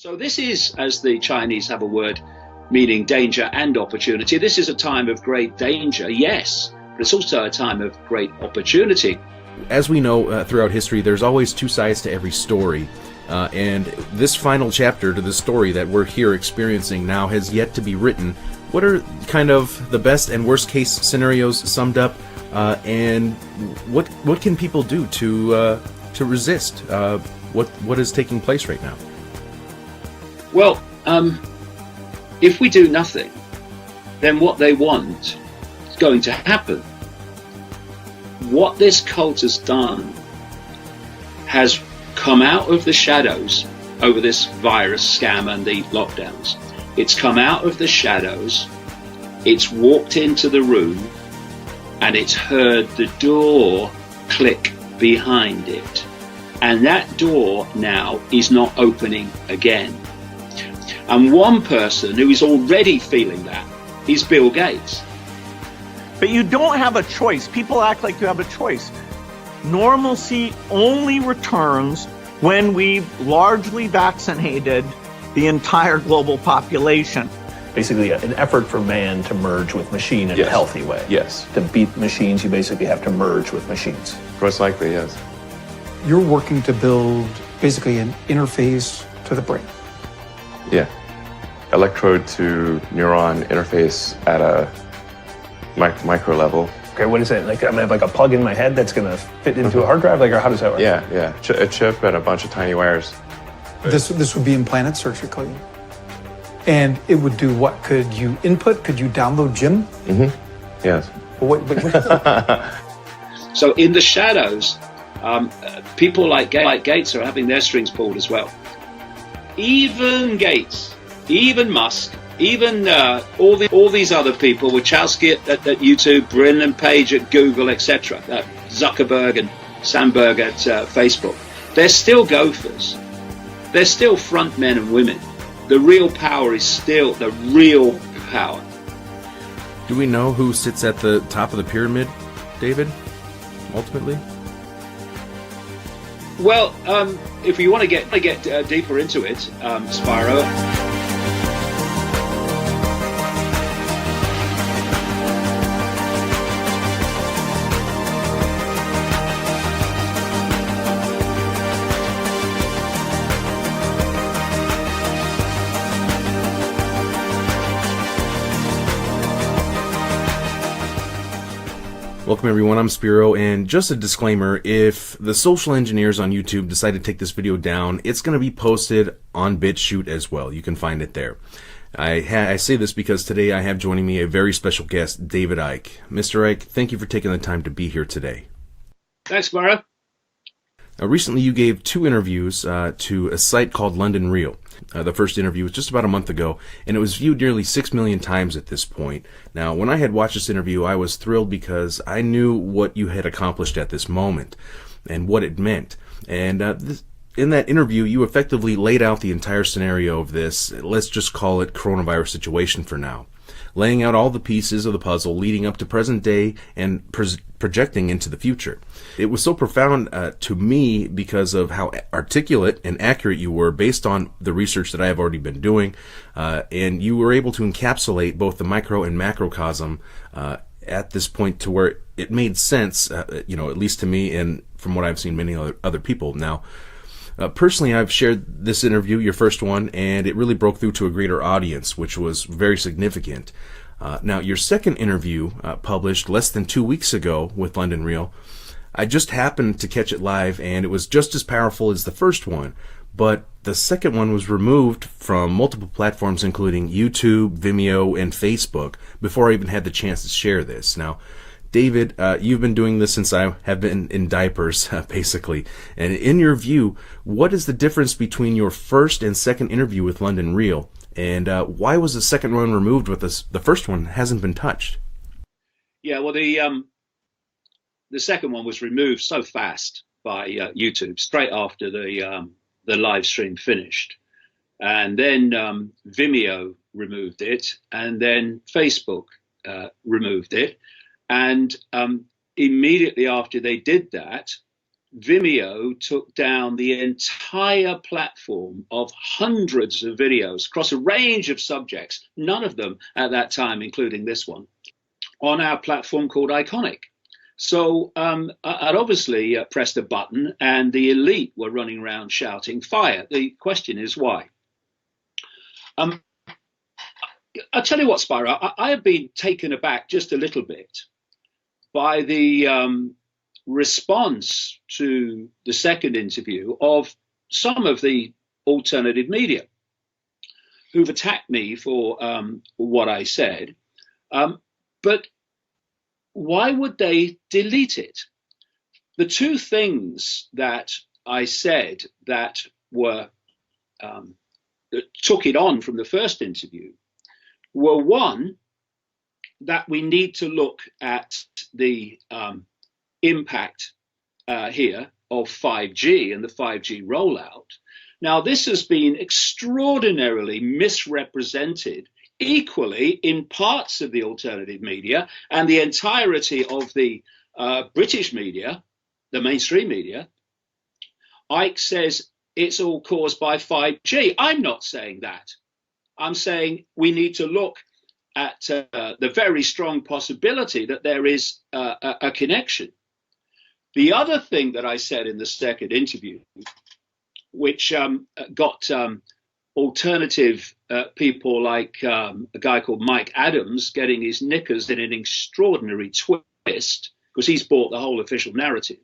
So this is, as the Chinese have a word meaning danger and opportunity, this is a time of great danger, yes, but it's also a time of great opportunity. As we know throughout history, there's always two sides to every story. And this final chapter to the story that we're here experiencing now has yet to be written. What are kind of the best and worst case scenarios summed up, and what can people do to resist what is taking place right now? Well, if we do nothing, then what they want is going to happen. What this cult has done has come out of the shadows over this virus scam and the lockdowns. It's come out of the shadows, it's walked into the room, and it's heard the door click behind it. And that door now is not opening again. And one person who is already feeling that is Bill Gates. But you don't have a choice. People act like you have a choice. Normalcy only returns when we've largely vaccinated the entire global population. Basically, an effort for man to merge with machine in a healthy way. Yes. To beat machines, you basically have to merge with machines. Most likely, yes. You're working to build basically an interface to the brain. Yeah. Electrode to neuron interface at a micro level. Okay, what is it? Like, I'm gonna have like a plug in my head that's gonna fit into a hard drive? Like, or how does that work? Yeah. A chip and a bunch of tiny wires. This would be implanted surgically. And it would do what? Could you input? Could you download Jim? Mm-hmm. Yes. What So in the shadows, people like Gates are having their strings pulled as well. Even Gates, even Musk, even all these other people, Wachowski at YouTube, Brin and Page at Google, etc., Zuckerberg and Sandberg at Facebook, they're still gophers. They're still front men and women. The real power is still the real power. Do we know who sits at the top of the pyramid, David, ultimately? Well, if you want to get deeper into it, Spiro. Welcome everyone, I'm Spiro, and just a disclaimer, if the social engineers on YouTube decide to take this video down, it's going to be posted on BitChute as well. You can find it there. I say this because today I have joining me a very special guest, David Icke. Mr. Icke, thank you for taking the time to be here today. Thanks, Spiro. Now, recently you gave 2 interviews to a site called London Real. The first interview was just about a month ago, and it was viewed nearly 6 million times at this point. Now, when I had watched this interview, I was thrilled because I knew what you had accomplished at this moment and what it meant. And in that interview, you effectively laid out the entire scenario of this, let's just call it coronavirus situation for now, laying out all the pieces of the puzzle leading up to present day and projecting into the future. It was so profound to me because of how articulate and accurate you were based on the research that I have already been doing, and you were able to encapsulate both the micro and macrocosm at this point to where it made sense, at least to me and from what I've seen many other people. Now, personally, I've shared this interview, your first one, and it really broke through to a greater audience, which was very significant. Now, your second interview, published less than 2 weeks ago with London Real, I just happened to catch it live, and it was just as powerful as the first one, but the second one was removed from multiple platforms, including YouTube, Vimeo, and Facebook, before I even had the chance to share this. Now, David, you've been doing this since I have been in diapers, basically. And in your view, what is the difference between your first and second interview with London Real? And why was the second one removed with the first one hasn't been touched? Yeah, well, the second one was removed so fast by YouTube straight after the live stream finished. And then Vimeo removed it, and then Facebook removed it. And immediately after they did that, Vimeo took down the entire platform of hundreds of videos across a range of subjects, none of them at that time, including this one, on our platform called Iconic. So I'd obviously pressed a button and the elite were running around shouting fire. The question is why? I'll tell you what, Spiro, I have been taken aback just a little bit by the response to the second interview of some of the alternative media who've attacked me for what I said. But why would they delete it? The two things that I said that were that took it on from the first interview were, one, that we need to look at the impact here of 5G and the 5G rollout. Now, this has been extraordinarily misrepresented equally in parts of the alternative media and the entirety of the British media, the mainstream media. Icke says it's all caused by 5G. I'm not saying that. I'm saying we need to look at the very strong possibility that there is a connection. The other thing that I said in the second interview, which got alternative people like a guy called Mike Adams getting his knickers in an extraordinary twist, because he's bought the whole official narrative,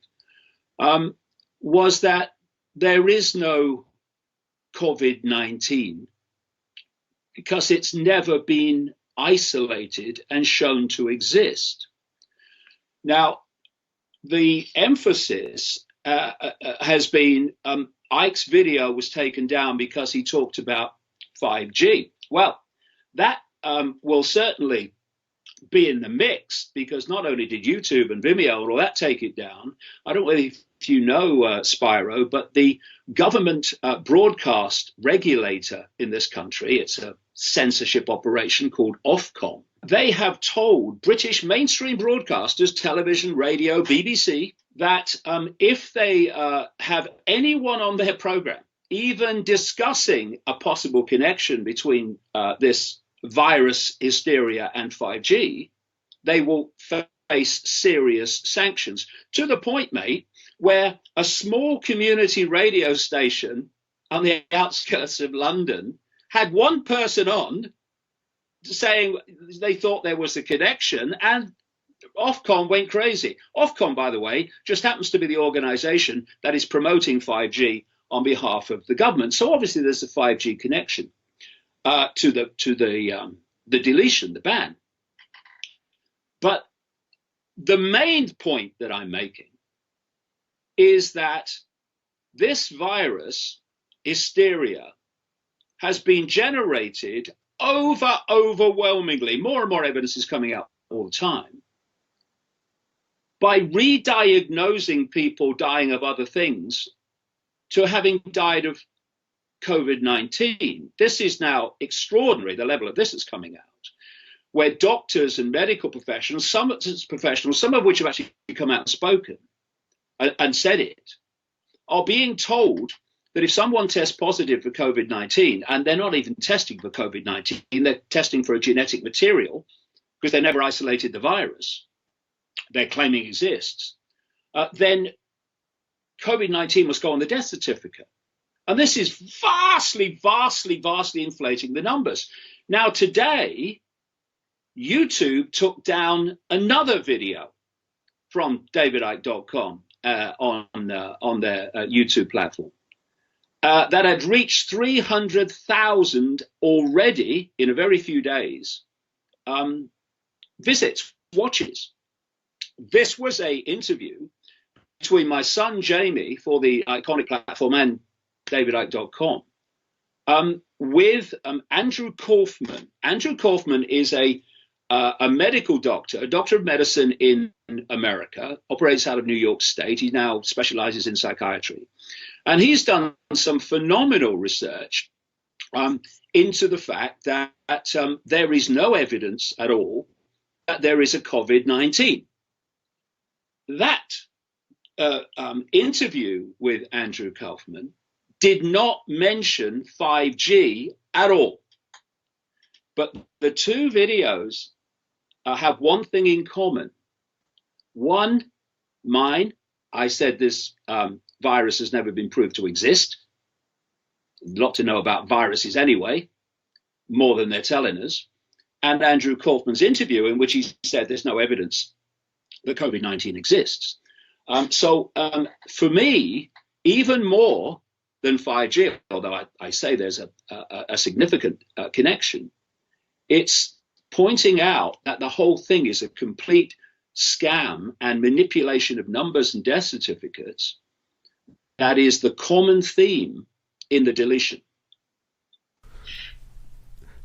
was that there is no COVID-19 because it's never been isolated and shown to exist. Now, the emphasis has been Icke's video was taken down because he talked about 5G. Well, that will certainly be in the mix, because not only did YouTube and Vimeo and all that take it down, I don't know if you know, Spiro, but the government broadcast regulator in this country, it's a censorship operation called Ofcom, they have told British mainstream broadcasters, television, radio, BBC, that if they have anyone on their program even discussing a possible connection between this virus hysteria and 5G, they will face serious sanctions. To the point, mate, where a small community radio station on the outskirts of London had one person on saying they thought there was a connection, and Ofcom went crazy. Ofcom, by the way, just happens to be the organization that is promoting 5G on behalf of the government. So obviously there's a 5G connection to the deletion, the ban. But the main point that I'm making is that this virus hysteria has been generated overwhelmingly, more and more evidence is coming out all the time, by re-diagnosing people dying of other things to having died of COVID-19. This is now extraordinary, the level of this is coming out, where doctors and medical professionals, some of which have actually come out and spoken and said it, are being told that if someone tests positive for COVID-19, and they're not even testing for COVID-19, they're testing for a genetic material because they never isolated the virus they're claiming exists, then COVID-19 must go on the death certificate. And this is vastly inflating the numbers. Now, today, YouTube took down another video from davidicke.com on their YouTube platform that had reached 300,000 already in a very few days visits, watches. This was an interview between my son Jamie for the Iconic platform and davidicke.com with Andrew Kaufman. Andrew Kaufman is a medical doctor, a doctor of medicine in America, operates out of New York State. He now specializes in psychiatry. And he's done some phenomenal research into the fact that there is no evidence at all that there is a COVID-19. That interview with Andrew Kaufman did not mention 5G at all. But the two videos have one thing in common. One, mine, I said this virus has never been proved to exist. A lot to know about viruses anyway, more than they're telling us. And Andrew Kaufman's interview, in which he said there's no evidence that COVID-19 exists. So for me, even more than 5G, although I say there's a significant connection, it's pointing out that the whole thing is a complete scam and manipulation of numbers and death certificates. That is the common theme in the deletion.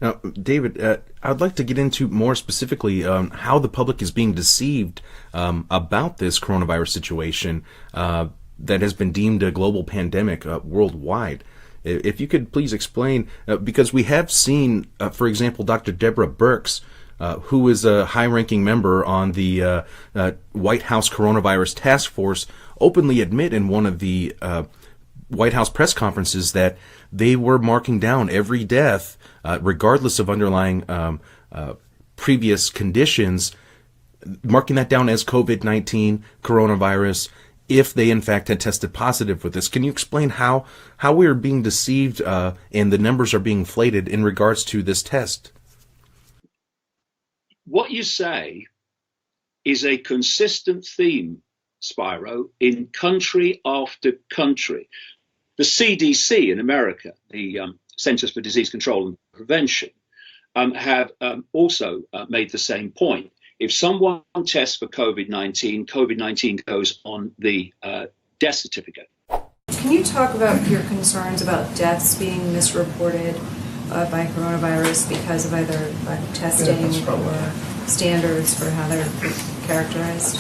Now, David, I'd like to get into more specifically how the public is being deceived about this coronavirus situation that has been deemed a global pandemic worldwide. If you could please explain, because we have seen, for example, Dr. Deborah Birx, who is a high-ranking member on the White House Coronavirus Task Force, openly admit in one of the White House press conferences that they were marking down every death, regardless of underlying previous conditions, marking that down as COVID-19, coronavirus, if they in fact had tested positive with this. Can you explain how we are being deceived and the numbers are being inflated in regards to this test? What you say is a consistent theme, Spiro, in country after country. The CDC in America, the Centers for Disease Control and Prevention, have also made the same point. If someone tests for COVID-19, COVID-19 goes on the death certificate. Can you talk about your concerns about deaths being misreported by coronavirus because of either lack of testing or standards for how they're characterized?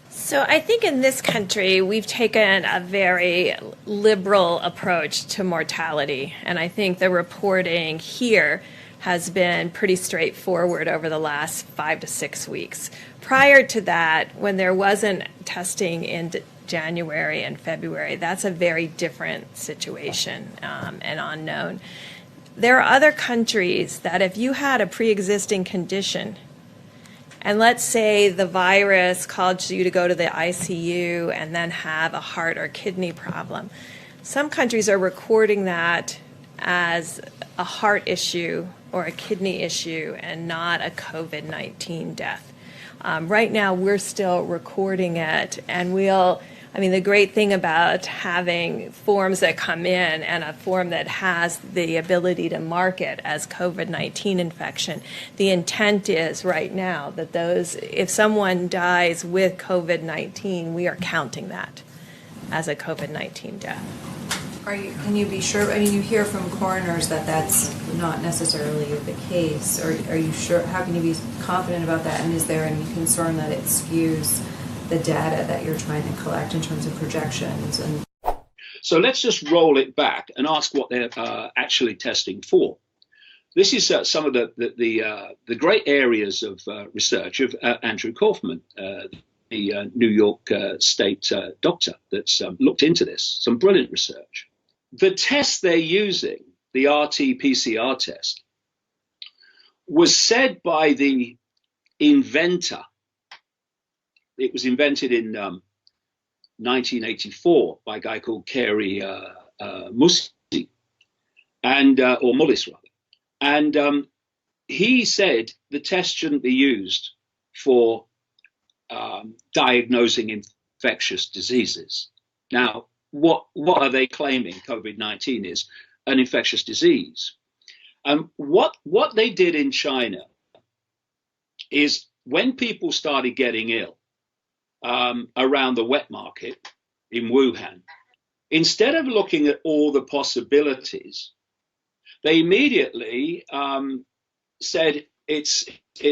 So I think in this country, we've taken a very liberal approach to mortality. And I think the reporting here has been pretty straightforward over the last 5 to 6 weeks. Prior to that, when there wasn't testing in January and February, that's a very different situation and unknown. There are other countries that if you had a pre-existing condition, and let's say the virus caused you to go to the ICU and then have a heart or kidney problem, some countries are recording that as a heart issue or a kidney issue and not a COVID-19 death. Right now, we're still recording it, and the great thing about having forms that come in and a form that has the ability to mark it as COVID-19 infection, the intent is right now that if someone dies with COVID-19, we are counting that as a COVID-19 death. Can you be sure? I mean, you hear from coroners that that's not necessarily the case. Are you sure? How can you be confident about that? And is there any concern that it skews the data that you're trying to collect in terms of projections? So let's just roll it back and ask what they're actually testing for. This is some of the great areas of research of Andrew Kaufman, the New York State doctor that's looked into this. Some brilliant research. The test they're using, the RT-PCR test, was said by the inventor. It was invented in 1984 by a guy called Carey Musi, or Mullis rather. And he said the test shouldn't be used for diagnosing infectious diseases. Now, what are they claiming COVID-19 is? An infectious disease. What they did in China is when people started getting ill around the wet market in Wuhan, instead of looking at all the possibilities, they immediately said it's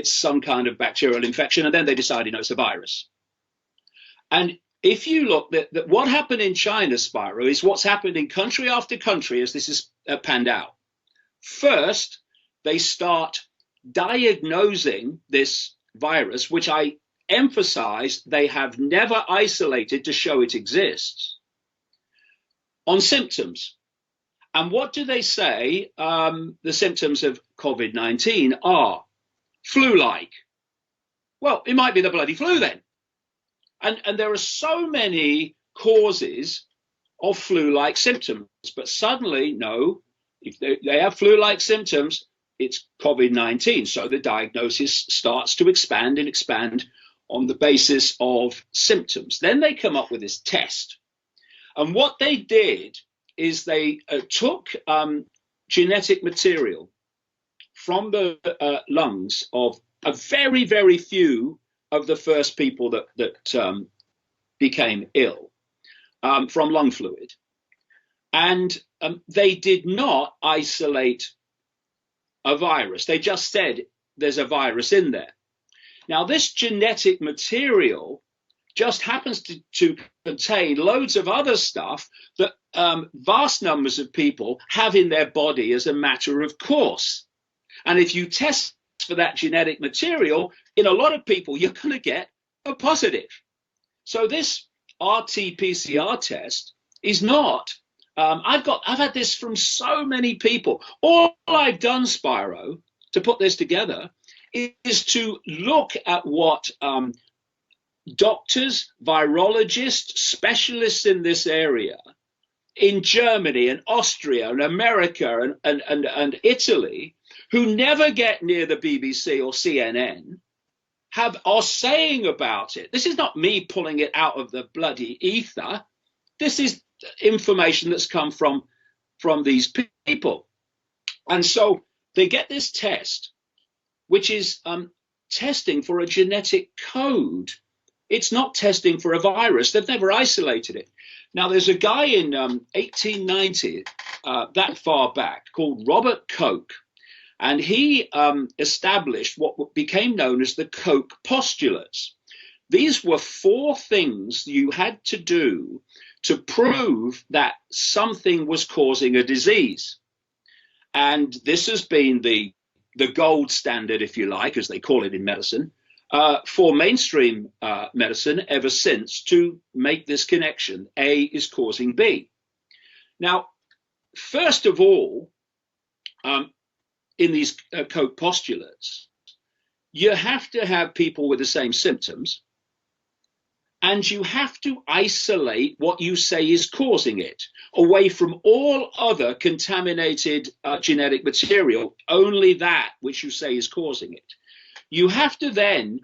some kind of bacterial infection, and then they decided, no, it's a virus. And if you look at what happened in China, Spiro, is what's happened in country after country as this is panned out. First, they start diagnosing this virus, which I emphasize they have never isolated to show it exists on symptoms. And what do they say the symptoms of COVID-19 are? Flu-like. Well, it might be the bloody flu then. And there are so many causes of flu-like symptoms, but suddenly, no, if they have flu-like symptoms, it's COVID-19. So the diagnosis starts to expand and expand on the basis of symptoms. Then they come up with this test. And what they did is they took genetic material from the lungs of a very, very few of the first people that became ill from lung fluid. And they did not isolate a virus. They just said there's a virus in there. Now, this genetic material just happens to contain loads of other stuff that vast numbers of people have in their body as a matter of course. And if you test for that genetic material, in a lot of people, you're going to get a positive. So this RT-PCR test is not, I've had this from so many people. All I've done, Spiro, to put this together is to look at what doctors, virologists, specialists in this area in Germany and Austria and America and Italy, who never get near the BBC or CNN, are saying about it. This is not me pulling it out of the bloody ether. This is information that's come from these people. And so they get this test, which is testing for a genetic code. It's not testing for a virus. They've never isolated it. Now, there's a guy in 1890, that far back, called Robert Koch, and he established what became known as the Koch postulates. These were 4 things you had to do to prove that something was causing a disease. And this has been the gold standard, if you like, as they call it in medicine, for mainstream medicine ever since, to make this connection. A is causing B. Now, first of all, in these Koch postulates, you have to have people with the same symptoms, and you have to isolate what you say is causing it away from all other contaminated genetic material, only that which you say is causing it. You have to then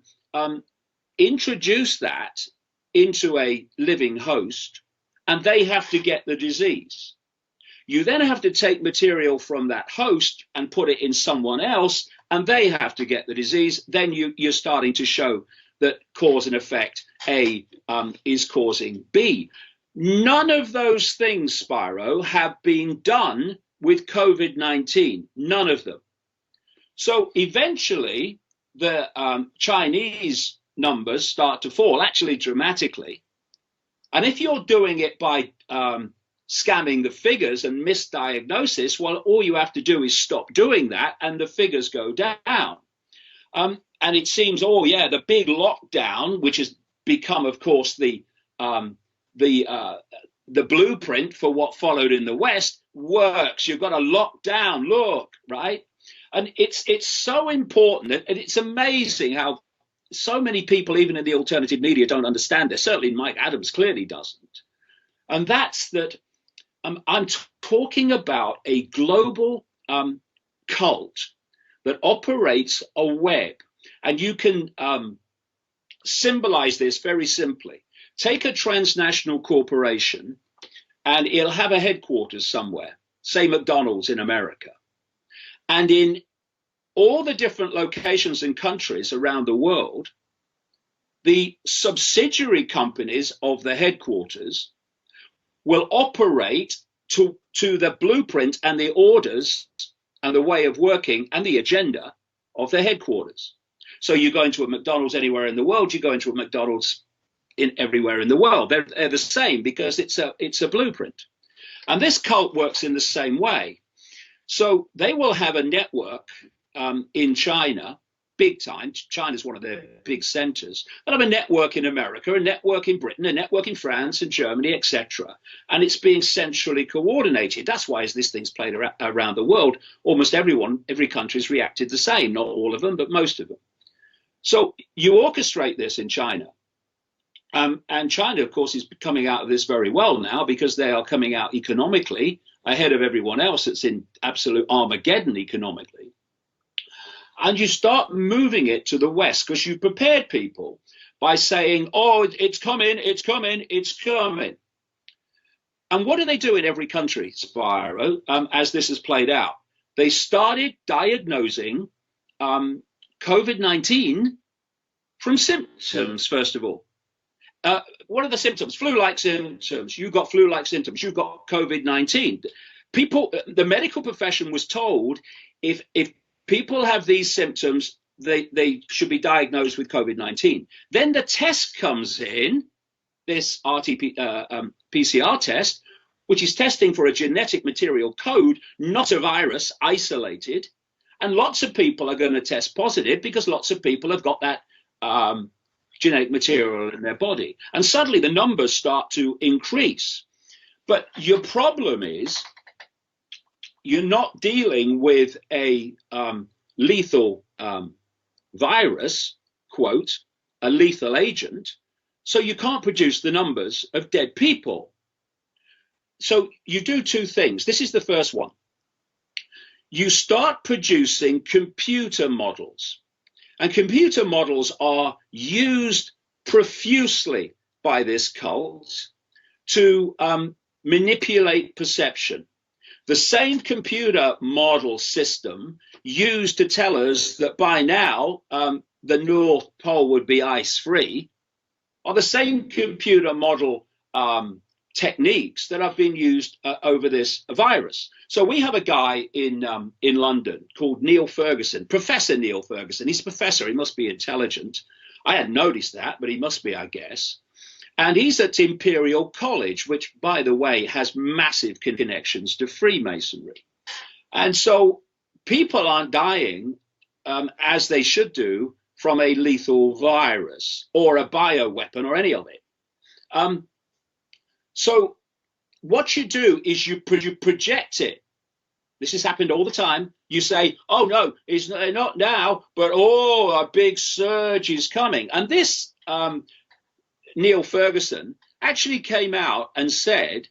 introduce that into a living host, and they have to get the disease. You then have to take material from that host and put it in someone else, and they have to get the disease. Then you're starting to show that cause and effect, A is causing B. None of those things, Spiro, have been done with COVID-19. None of them. So eventually, the Chinese numbers start to fall, actually dramatically. And if you're doing it by scamming the figures and misdiagnosis, well, all you have to do is stop doing that and the figures go down. And it seems, oh yeah, the big lockdown, which has become, of course, the blueprint for what followed in the West, works. You've got to lock down, look, right? And it's so important, and it's amazing how so many people, even in the alternative media, don't understand this. Certainly Mike Adams clearly doesn't. And that's that I'm talking about a global cult that operates a web. And you can symbolize this very simply. Take a transnational corporation, and it'll have a headquarters somewhere, say McDonald's in America. And in all the different locations and countries around the world, the subsidiary companies of the headquarters will operate to the blueprint and the orders and the way of working and the agenda of the headquarters. So you go into a McDonald's anywhere in the world, you go into a McDonald's everywhere in the world. They're the same because it's a blueprint. And this cult works in the same way. So they will have a network in China big time. China's one of their big centers. They'll have a network in America, a network in Britain, a network in France and Germany, etc. And it's being centrally coordinated. That's why, as this thing's played around the world, almost every country's reacted the same. Not all of them, but most of them. So you orchestrate this in China. And China, of course, is coming out of this very well now because they are coming out economically ahead of everyone else that's in absolute Armageddon economically. And you start moving it to the West because you prepared people by saying, oh, it's coming, it's coming, it's coming. And what do they do in every country, Spiro, as this has played out? They started diagnosing COVID-19 from symptoms, first of all. What are the symptoms? Flu-like symptoms. You've got flu-like symptoms. You've got COVID-19. People, the medical profession was told if people have these symptoms, they should be diagnosed with COVID-19. Then the test comes in, this PCR test, which is testing for a genetic material code, not a virus, isolated. And lots of people are going to test positive because lots of people have got that genetic material in their body. And suddenly the numbers start to increase. But your problem is you're not dealing with a lethal virus, quote, a lethal agent. So you can't produce the numbers of dead people. So you do two things. This is the first one. You start producing computer models. And computer models are used profusely by this cult to manipulate perception. The same computer model system used to tell us that by now the North Pole would be ice-free are the same computer model techniques that have been used over this virus. So we have a guy in London called Neil Ferguson, Professor Neil Ferguson. He's a professor. He must be intelligent. I hadn't noticed that, but he must be, I guess. And he's at Imperial College, which, by the way, has massive connections to Freemasonry. And so people aren't dying as they should do from a lethal virus or a bioweapon or any of it. So what you do is you project it. This has happened all the time. You say, oh, no, it's not now, but oh, a big surge is coming. And this Neil Ferguson actually came out and said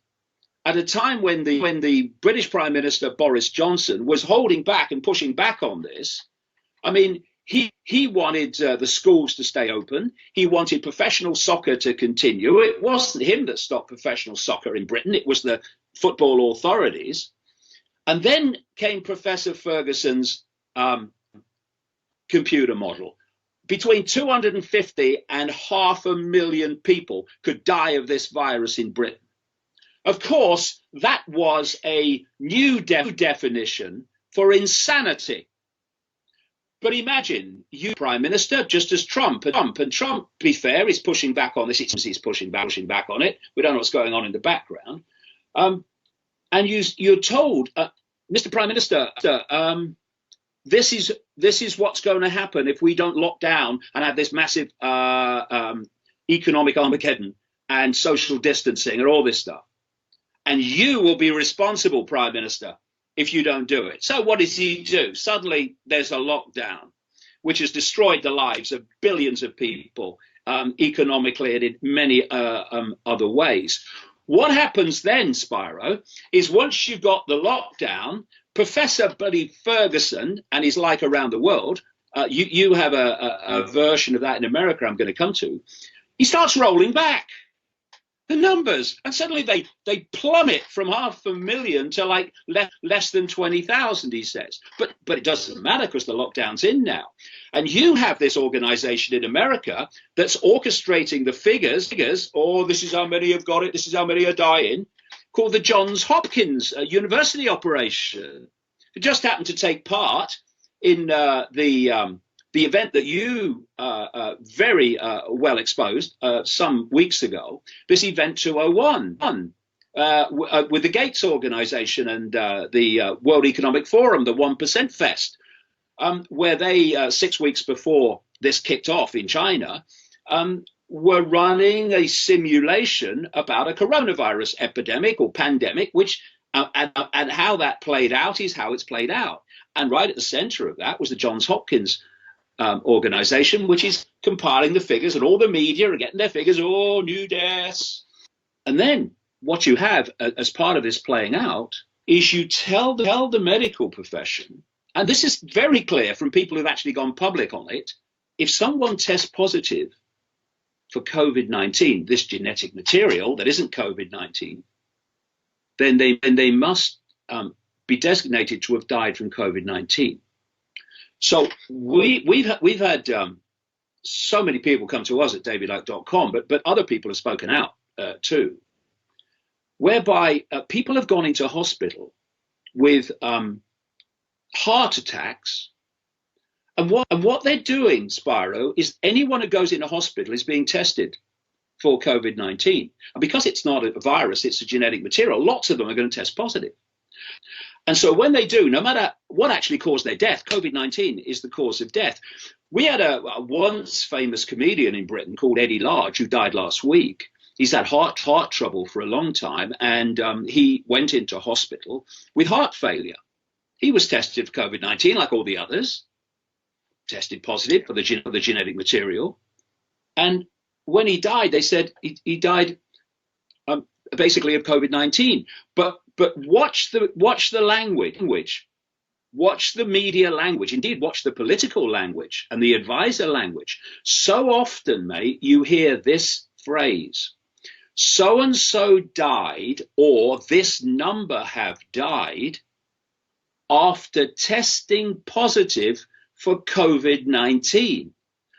at a time when the British Prime Minister Boris Johnson was holding back and pushing back on this. I mean, he wanted the schools to stay open. He wanted professional soccer to continue. It wasn't him that stopped professional soccer in Britain. It was the football authorities. And then came Professor Ferguson's computer model. Between 250 and 500,000 people could die of this virus in Britain. Of course, that was a new definition for insanity. But imagine you, Prime Minister, just as Trump, and Trump, to be fair, is pushing back on this. He's pushing back on it. We don't know what's going on in the background. And you're told, Mr. Prime Minister, this is what's going to happen if we don't lock down and have this massive economic Armageddon and social distancing and all this stuff. And you will be responsible, Prime Minister, if you don't do it. So what does he do? Suddenly there's a lockdown, which has destroyed the lives of billions of people economically and in many other ways. What happens then, Spiro, is once you've got the lockdown, Professor Buddy Ferguson, and he's like around the world, you have a version of that in America I'm going to come to, he starts rolling back the numbers, and suddenly they plummet from 500,000 to like less than 20,000, he says. But it doesn't matter because the lockdown's in now. And you have this organization in America that's orchestrating the figures, this is how many have got it, this is how many are dying, called the Johns Hopkins University operation. It just happened to take part in the event that you very well exposed some weeks ago, this event 201 with the Gates organization and the World Economic Forum, the 1% Fest. where they 6 weeks before this kicked off in China, were running a simulation about a coronavirus epidemic or pandemic, which and how that played out is how it's played out. And right at the center of that was the Johns Hopkins organization, which is compiling the figures, and all the media are getting their figures, new deaths. And then what you have as part of this playing out is you tell the medical profession, and this is very clear from people who've actually gone public on it, if someone tests positive for COVID-19, this genetic material that isn't COVID-19, then they must be designated to have died from COVID-19. So we've had so many people come to us at davidicke.com, but other people have spoken out too, whereby people have gone into hospital with heart attacks. And what they're doing, Spiro, is anyone who goes into hospital is being tested for COVID-19. And because it's not a virus, it's a genetic material, lots of them are going to test positive. And so when they do, no matter what actually caused their death, COVID-19 is the cause of death. We had a once famous comedian in Britain called Eddie Large, who died last week. He's had heart trouble for a long time, and he went into hospital with heart failure. He was tested for COVID-19 like all the others, tested positive for the genetic material. And when he died, they said he died basically of COVID-19. But watch the language, watch the media language, indeed watch the political language and the advisor language. So often, mate, you hear this phrase, so and so died, or this number have died after testing positive for COVID-19,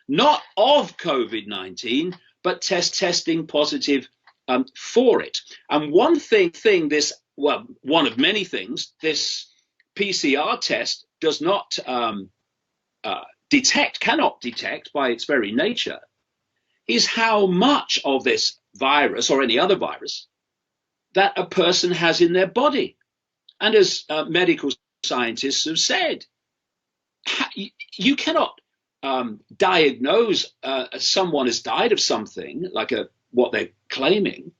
not of COVID-19, but testing positive for it. And one of many things, this PCR test does not cannot detect by its very nature, is how much of this virus or any other virus that a person has in their body. And as medical scientists have said, you cannot diagnose someone has died of something like what they're claiming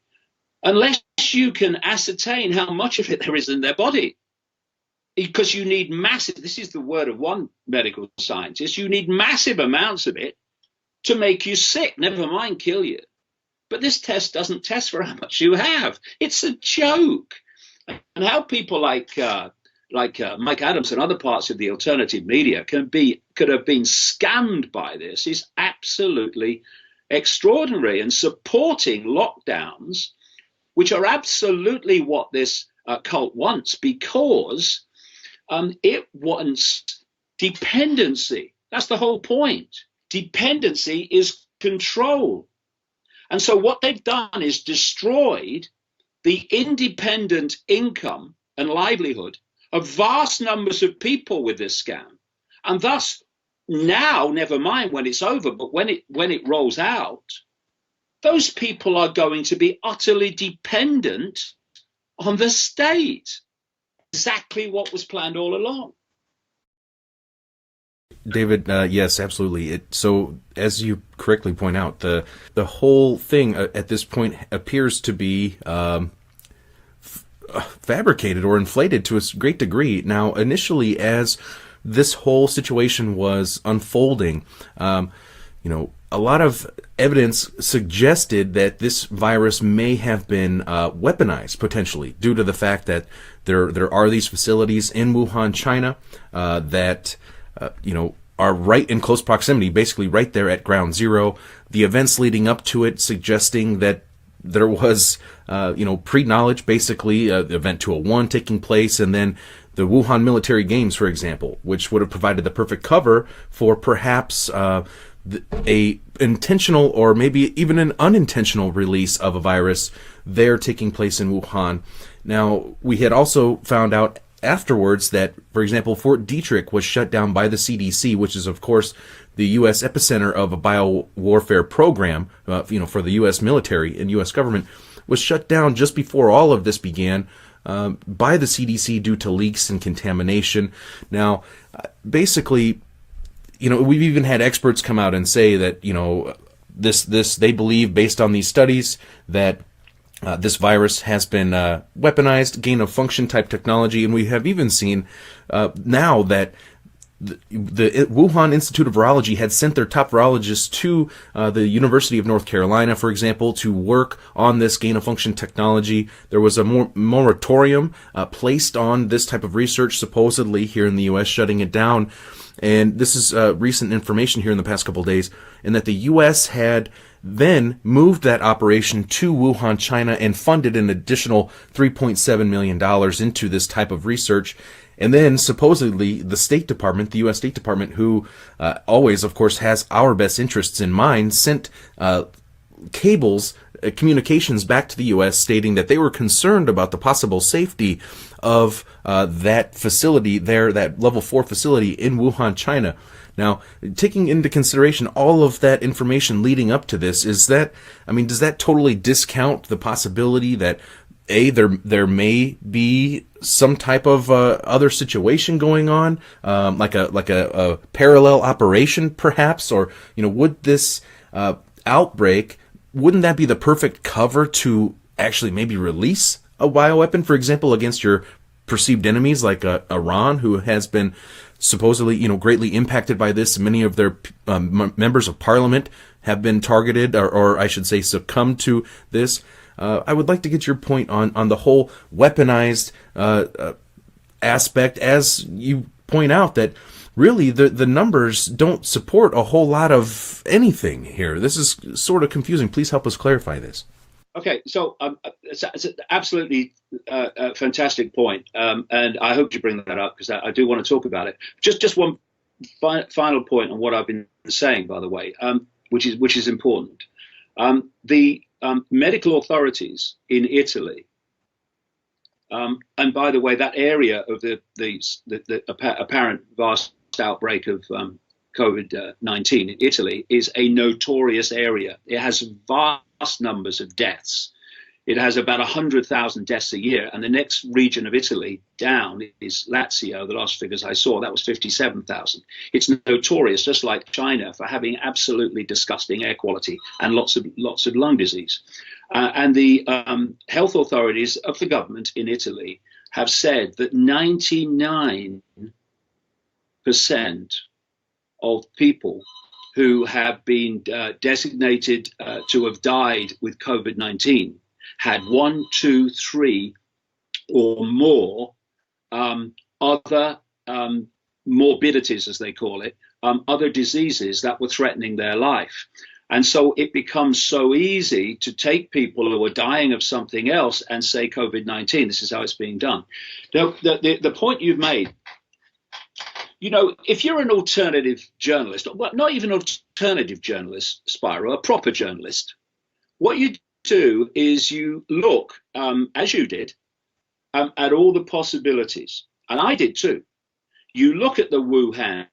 unless you can ascertain how much of it there is in their body. Because you need massive, this is the word of one medical scientist, you need massive amounts of it to make you sick, never mind kill you. But this test doesn't test for how much you have. It's a joke. And how people like Mike Adams and other parts of the alternative media could have been scammed by this is absolutely extraordinary, and supporting lockdowns, which are absolutely what this cult wants, because it wants dependency. That's the whole point. Dependency is control. And so what they've done is destroyed the independent income and livelihood of vast numbers of people with this scam. And thus, now, never mind when it's over, but when it rolls out, those people are going to be utterly dependent on the state. Exactly what was planned all along. David, yes, absolutely. So, as you correctly point out, the whole thing at this point appears to be fabricated or inflated to a great degree. Now, initially, as this whole situation was unfolding, a lot of evidence suggested that this virus may have been weaponized potentially due to the fact that there are these facilities in Wuhan, China, that are right in close proximity, basically right there at ground zero. The events leading up to it suggesting that there was, pre-knowledge, basically, the event 201 taking place, and then the Wuhan military games, for example, which would have provided the perfect cover for perhaps a intentional or maybe even an unintentional release of a virus there taking place in Wuhan. Now, we had also found out afterwards that, for example, Fort Detrick was shut down by the CDC, which is, of course, the U.S. epicenter of a biowarfare program, for the U.S. military and U.S. government, was shut down just before all of this began, by the CDC due to leaks and contamination. Now, basically, we've even had experts come out and say that, this they believe, based on these studies, that this virus has been weaponized, gain of function type technology, and we have even seen now that the Wuhan Institute of Virology had sent their top virologists to the University of North Carolina, for example, to work on this gain-of-function technology. There was a moratorium placed on this type of research, supposedly, here in the U.S., shutting it down. And this is recent information here in the past couple of days, and that the U.S. had then moved that operation to Wuhan, China, and funded an additional $3.7 million into this type of research. And then supposedly the State Department, the U.S. State Department, who always, of course, has our best interests in mind, sent cables, communications back to the U.S. stating that they were concerned about the possible safety of that facility there, that level 4 facility in Wuhan, China. Now, taking into consideration all of that information leading up to this, does that totally discount the possibility that there may be some type of other situation going on, like a parallel operation, perhaps, or would this outbreak, wouldn't that be the perfect cover to actually maybe release a bioweapon, for example, against your perceived enemies like Iran, who has been supposedly greatly impacted by this? Many of their members of parliament have been targeted, or I should say succumbed to this. I would like to get your point on the whole weaponized aspect, as you point out that really the numbers don't support a whole lot of anything here. This is sort of confusing. Please help us clarify this. Okay, so it's an absolutely fantastic point, and I hope you bring that up because I do want to talk about it. Just one final point on what I've been saying, by the way, which is important. The medical authorities in Italy, and by the way, that area of the apparent vast outbreak of COVID-19 in Italy is a notorious area. It has vast numbers of deaths. It has about 100,000 deaths a year. And the next region of Italy down is Lazio. The last figures I saw, that was 57,000. It's notorious, just like China, for having absolutely disgusting air quality and lots of lung disease. And the health authorities of the government in Italy have said that 99% of people who have been designated to have died with COVID-19 had 1, 2, 3 or more other morbidities, as they call it, other diseases that were threatening their life. And so it becomes so easy to take people who are dying of something else and say COVID-19. This is how it's being done. Now, the point you've made, if you're an alternative journalist, well, not even an alternative journalist, Spiro, a proper journalist, what you do is you look, as you did, at all the possibilities. And I did too. You look at the Wuhan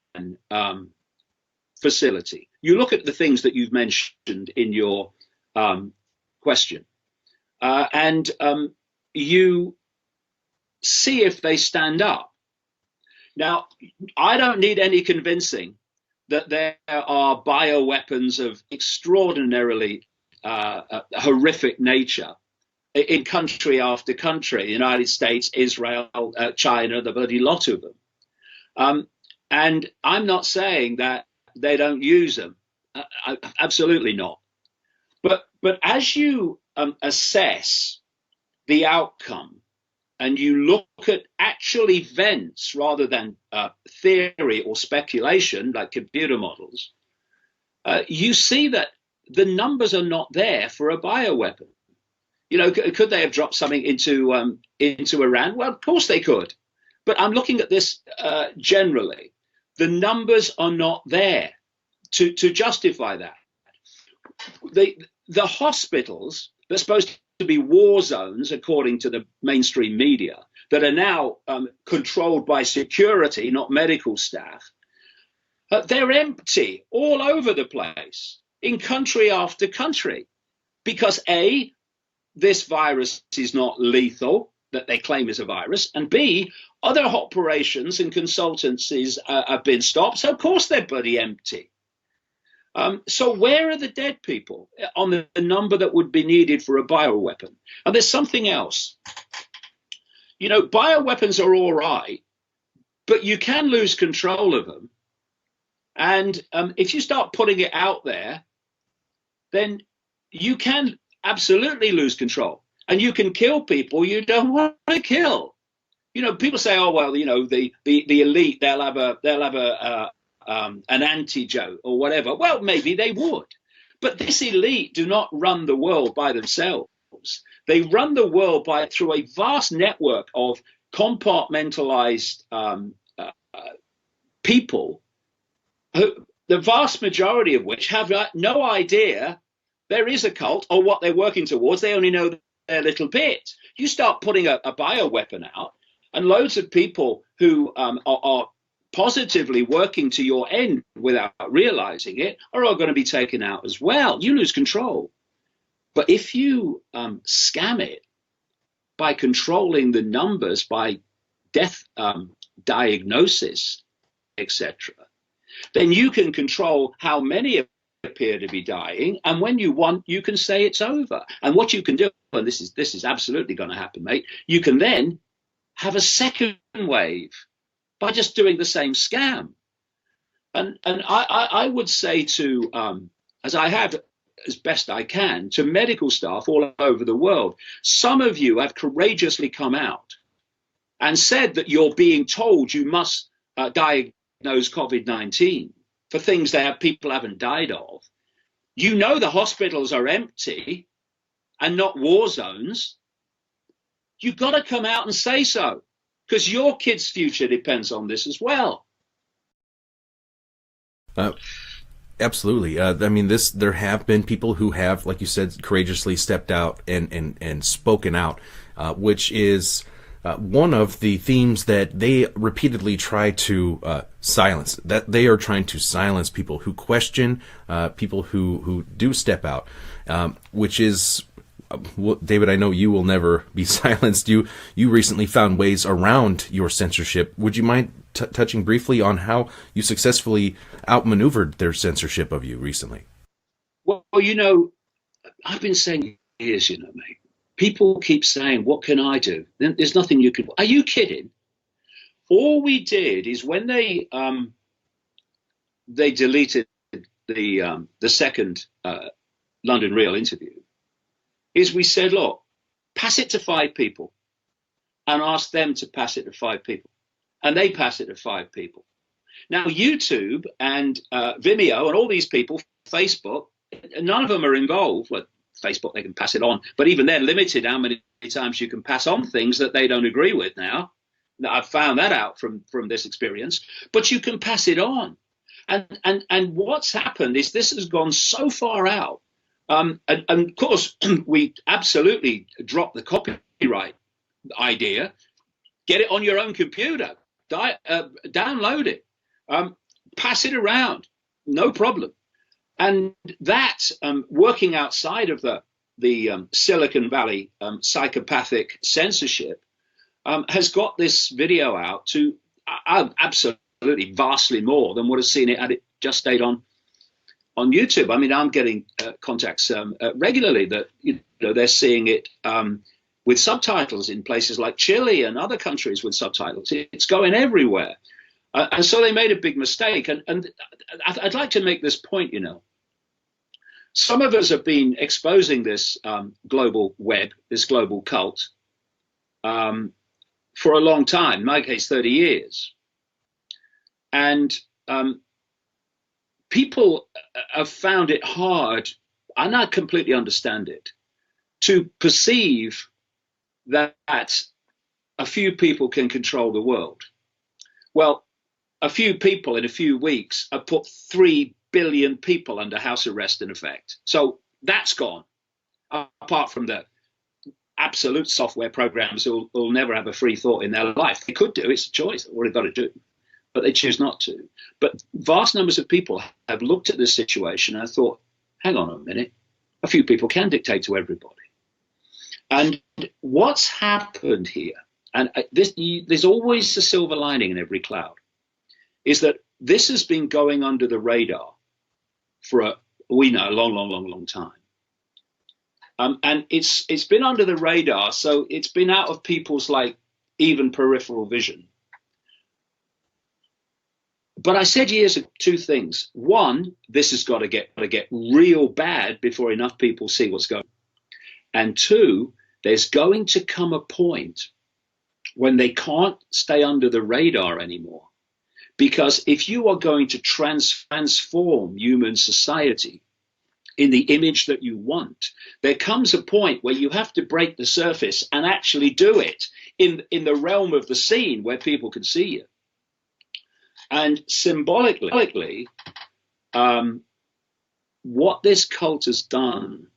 facility. You look at the things that you've mentioned in your question. And you see if they stand up. Now, I don't need any convincing that there are bioweapons of extraordinarily horrific nature in country after country, the United States, Israel, China, the bloody lot of them. And I'm not saying that they don't use them. Absolutely not. But as you assess the outcome, and you look at actual events rather than theory or speculation like computer models, you see that the numbers are not there for a bioweapon. Could they have dropped something into Iran? Well, of course they could. But I'm looking at this generally. The numbers are not there to justify that. The hospitals, they're supposed to be war zones, according to the mainstream media, that are now controlled by security, not medical staff. They're empty all over the place, in country after country, because A, this virus is not lethal, that they claim is a virus, and B, other operations and consultancies have been stopped, so of course they're bloody empty. So where are the dead people on the number that would be needed for a bioweapon? And there's something else. You know, bioweapons are all right, but you can lose control of them. And if you start putting it out there, then you can absolutely lose control. And you can kill people you don't want to kill. You know, people say, "Oh well, you know, the elite, they'll have an antidote or whatever." Well, maybe they would, but this elite do not run the world by themselves. They run the world through a vast network of compartmentalized people, the vast majority of which have no idea there is a cult or what they're working towards. They only know their little bit. You start putting a bioweapon out, and loads of people who are positively working to your end without realizing it are all going to be taken out as well. You lose control. But if you scam it by controlling the numbers, by death diagnosis, etc., then you can control how many appear to be dying, and when you want, you can say it's over. And what you can do, and this is absolutely going to happen, mate, you can then have a second wave by just doing the same scam. And I would say to, as I have as best I can, to medical staff all over the world, some of you have courageously come out and said that you're being told you must diagnose COVID-19 for things that people haven't died of. You know the hospitals are empty and not war zones. You've got to come out and say so, because your kids' future depends on this as well. Absolutely. I mean, there have been people who have, like you said, courageously stepped out and spoken out, which is one of the themes that they repeatedly try to silence. That they are trying to silence people who question, people who do step out, which is, David, I know you will never be silenced. You recently found ways around your censorship. Would you mind touching briefly on how you successfully outmaneuvered their censorship of you recently? Well, you know, I've been saying years, you know, mate. People keep saying, "What can I do?" There's nothing you can do. Are you kidding? All we did is when they deleted the second London Real interview, is we said, "Look, pass it to 5 people and ask them to pass it to 5 people." And they pass it to 5 people. Now, YouTube and Vimeo and all these people, Facebook, none of them are involved. Well, Facebook, they can pass it on, but even they're limited how many times you can pass on things that they don't agree with now. I've found that out from this experience, but you can pass it on. And what's happened is this has gone so far out. And of course, we absolutely dropped the copyright idea. Get it on your own computer, download it, pass it around, no problem. And that working outside of the Silicon Valley psychopathic censorship has got this video out to absolutely vastly more than would have seen it had it just stayed on YouTube. I mean, I'm getting contacts regularly that they're seeing it with subtitles in places like Chile and other countries with subtitles. It's going everywhere. And so they made a big mistake. And I'd like to make this point, you know. Some of us have been exposing this global web, this global cult, for a long time, in my case, 30 years. And people have found it hard, and I completely understand it, to perceive that a few people can control the world. Well, a few people in a few weeks have put 3 billion people under house arrest in effect. So that's gone, apart from the absolute software programs who'll never have a free thought in their life. They could do, it's a choice, what they've got to do, but they choose not to. But vast numbers of people have looked at this situation and thought, hang on a minute, a few people can dictate to everybody. And what's happened here, and there's always a silver lining in every cloud, is that this has been going under the radar for a long time. And it's been under the radar, so it's been out of people's even peripheral vision. But I said years ago two things. One, this has got to get real bad before enough people see what's going on. And two, there's going to come a point when they can't stay under the radar anymore. Because if you are going to transform human society in the image that you want, there comes a point where you have to break the surface and actually do it in the realm of the scene where people can see you. And symbolically, what this cult has done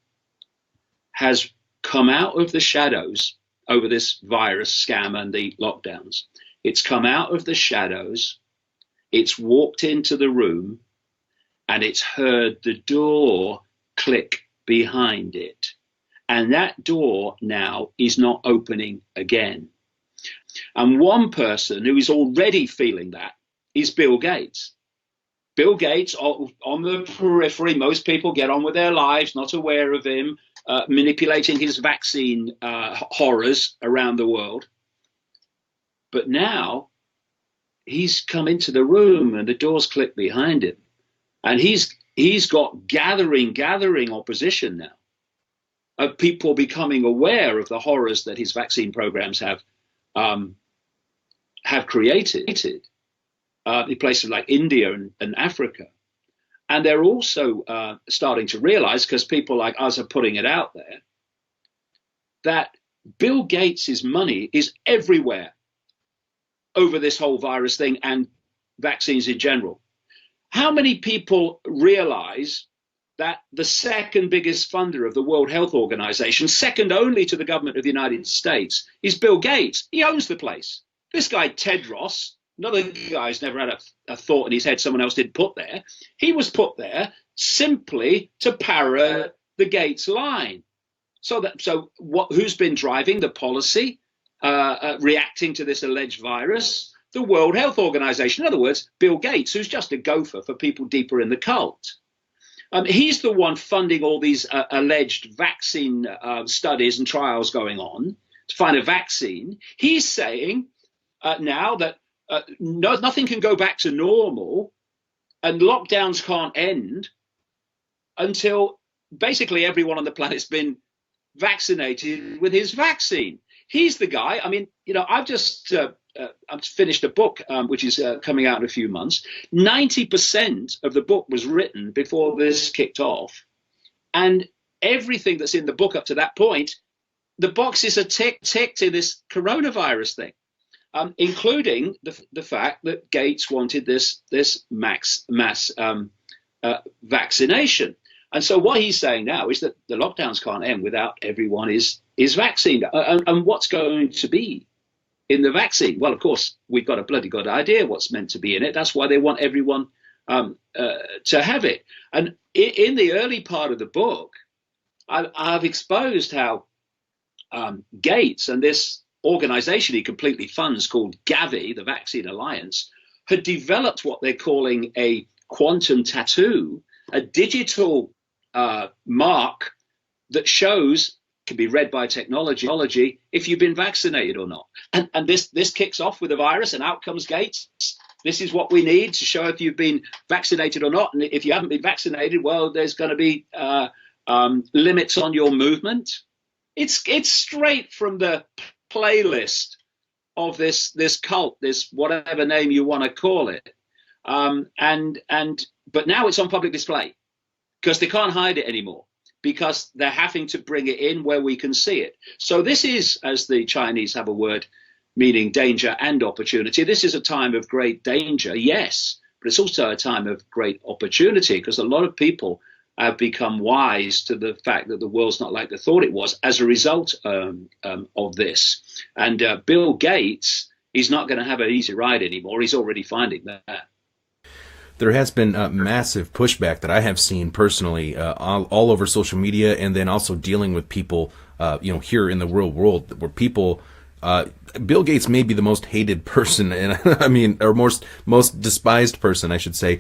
has come out of the shadows over this virus scam and the lockdowns. It's come out of the shadows, it's walked into the room, and it's heard the door click behind it. And that door now is not opening again. And one person who is already feeling that is Bill Gates. Bill Gates, on the periphery, most people get on with their lives, not aware of him, manipulating his vaccine horrors around the world. But now he's come into the room and the doors click behind him. And he's got gathering opposition now of people becoming aware of the horrors that his vaccine programs have created. In places like India and Africa. And they're also starting to realize, because people like us are putting it out there, that Bill Gates's money is everywhere over this whole virus thing and vaccines in general. How many people realize that the second biggest funder of the World Health Organization, second only to the government of the United States, is Bill Gates? He owns the place. This guy, Tedros, another guy's never had a thought in his head someone else did put there. He was put there simply to parrot the Gates line. Who's been driving the policy reacting to this alleged virus? The World Health Organization. In other words, Bill Gates, who's just a gopher for people deeper in the cult. He's the one funding all these alleged vaccine studies and trials going on to find a vaccine. He's saying now that nothing can go back to normal and lockdowns can't end until basically everyone on the planet's been vaccinated with his vaccine. He's the guy. I mean, I've just finished a book which is coming out in a few months. 90% of the book was written before this kicked off, and everything that's in the book up to that point, the boxes are ticked in this coronavirus thing. Including the fact that Gates wanted this mass vaccination. And so what he's saying now is that the lockdowns can't end without everyone is vaccinated. And what's going to be in the vaccine? Well, of course, we've got a bloody good idea what's meant to be in it. That's why they want everyone to have it. And in the early part of the book, I've exposed how Gates and this organization he completely funds called Gavi, the Vaccine Alliance, had developed what they're calling a quantum tattoo, a digital mark that shows, can be read by technology, if you've been vaccinated or not. And this kicks off with a virus, and out comes Gates. This is what we need to show if you've been vaccinated or not. And if you haven't been vaccinated, well, there's going to be limits on your movement. It's straight from the playlist of this cult, this whatever name you want to call it, but now it's on public display because they can't hide it anymore, because they're having to bring it in where we can see it. So this is, as the Chinese have a word meaning danger and opportunity, this is a time of great danger, yes, but it's also a time of great opportunity, because a lot of people have become wise to the fact that the world's not like they thought it was as a result of this. And Bill Gates is not going to have an easy ride anymore. He's already finding that. there has been massive pushback that I have seen personally all over social media, and then also dealing with people, here in the real world, where people, Bill Gates may be the most hated person, and I mean, or most despised person, I should say,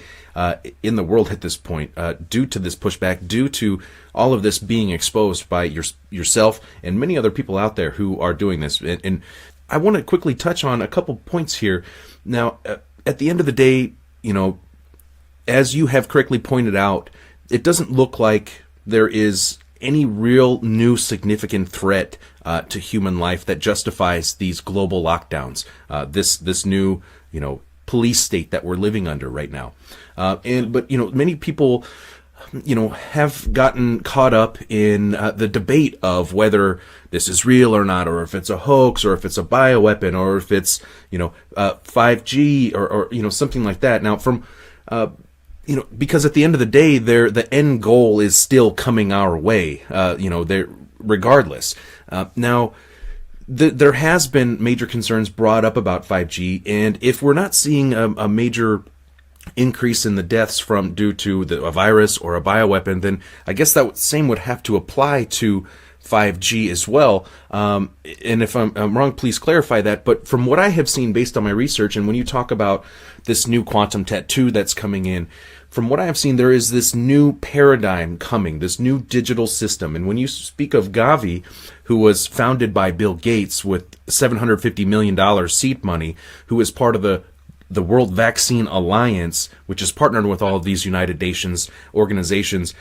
in the world at this point, due to this pushback, due to all of this being exposed by yourself and many other people out there who are doing this. And I want to quickly touch on a couple points here. Now, at the end of the day, as you have correctly pointed out, it doesn't look like there is any real new significant threat to human life that justifies these global lockdowns, this new police state that we're living under right now. But many people have gotten caught up in the debate of whether this is real or not, or if it's a hoax, or if it's a bioweapon, or if it's 5G or something like that. Now, from because at the end of the day, the end goal is still coming our way, regardless. Now, there has been major concerns brought up about 5G, and if we're not seeing a major increase in the deaths due to a virus or a bioweapon, then I guess that same would have to apply to 5G as well. And if I'm wrong, please clarify that. But from what I have seen based on my research, and when you talk about this new quantum tattoo that's coming in, from what I have seen, there is this new paradigm coming, this new digital system. And when you speak of Gavi, who was founded by Bill Gates with $750 million seed money, who is part of the World Vaccine Alliance, which is partnered with all of these United Nations organizations.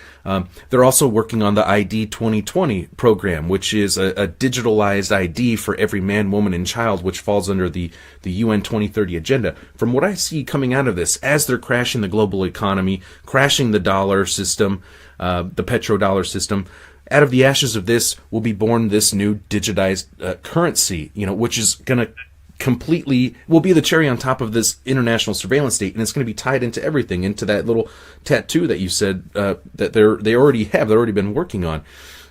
They're also working on the ID 2020 program, which is a digitalized ID for every man, woman, and child, which falls under the UN 2030 agenda. From what I see coming out of this, as they're crashing the global economy, crashing the dollar system, the petrodollar system, out of the ashes of this will be born this new digitized currency, which is going to completely will be the cherry on top of this international surveillance state, and it's going to be tied into everything, into that little tattoo that you said that they already have, they've already been working on.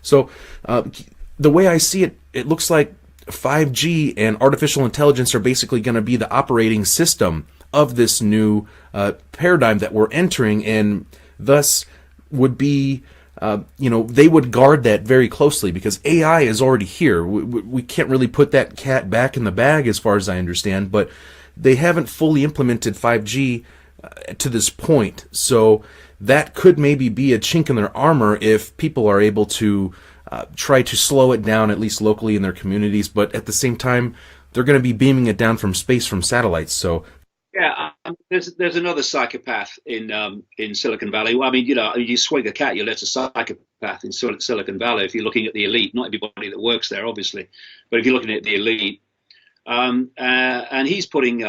So the way I see it, it looks like 5G and artificial intelligence are basically going to be the operating system of this new paradigm that we're entering, and thus would be they would guard that very closely, because AI is already here. We can't really put that cat back in the bag as far as I understand, but they haven't fully implemented 5G to this point. So that could maybe be a chink in their armor if people are able to try to slow it down, at least locally in their communities. But at the same time, they're going to be beaming it down from space from satellites. So yeah, there's another psychopath in Silicon Valley. Well, I mean, you swing a cat, you'll let a psychopath in Silicon Valley. If you're looking at the elite, not everybody that works there, obviously, but if you're looking at the elite, and he's putting,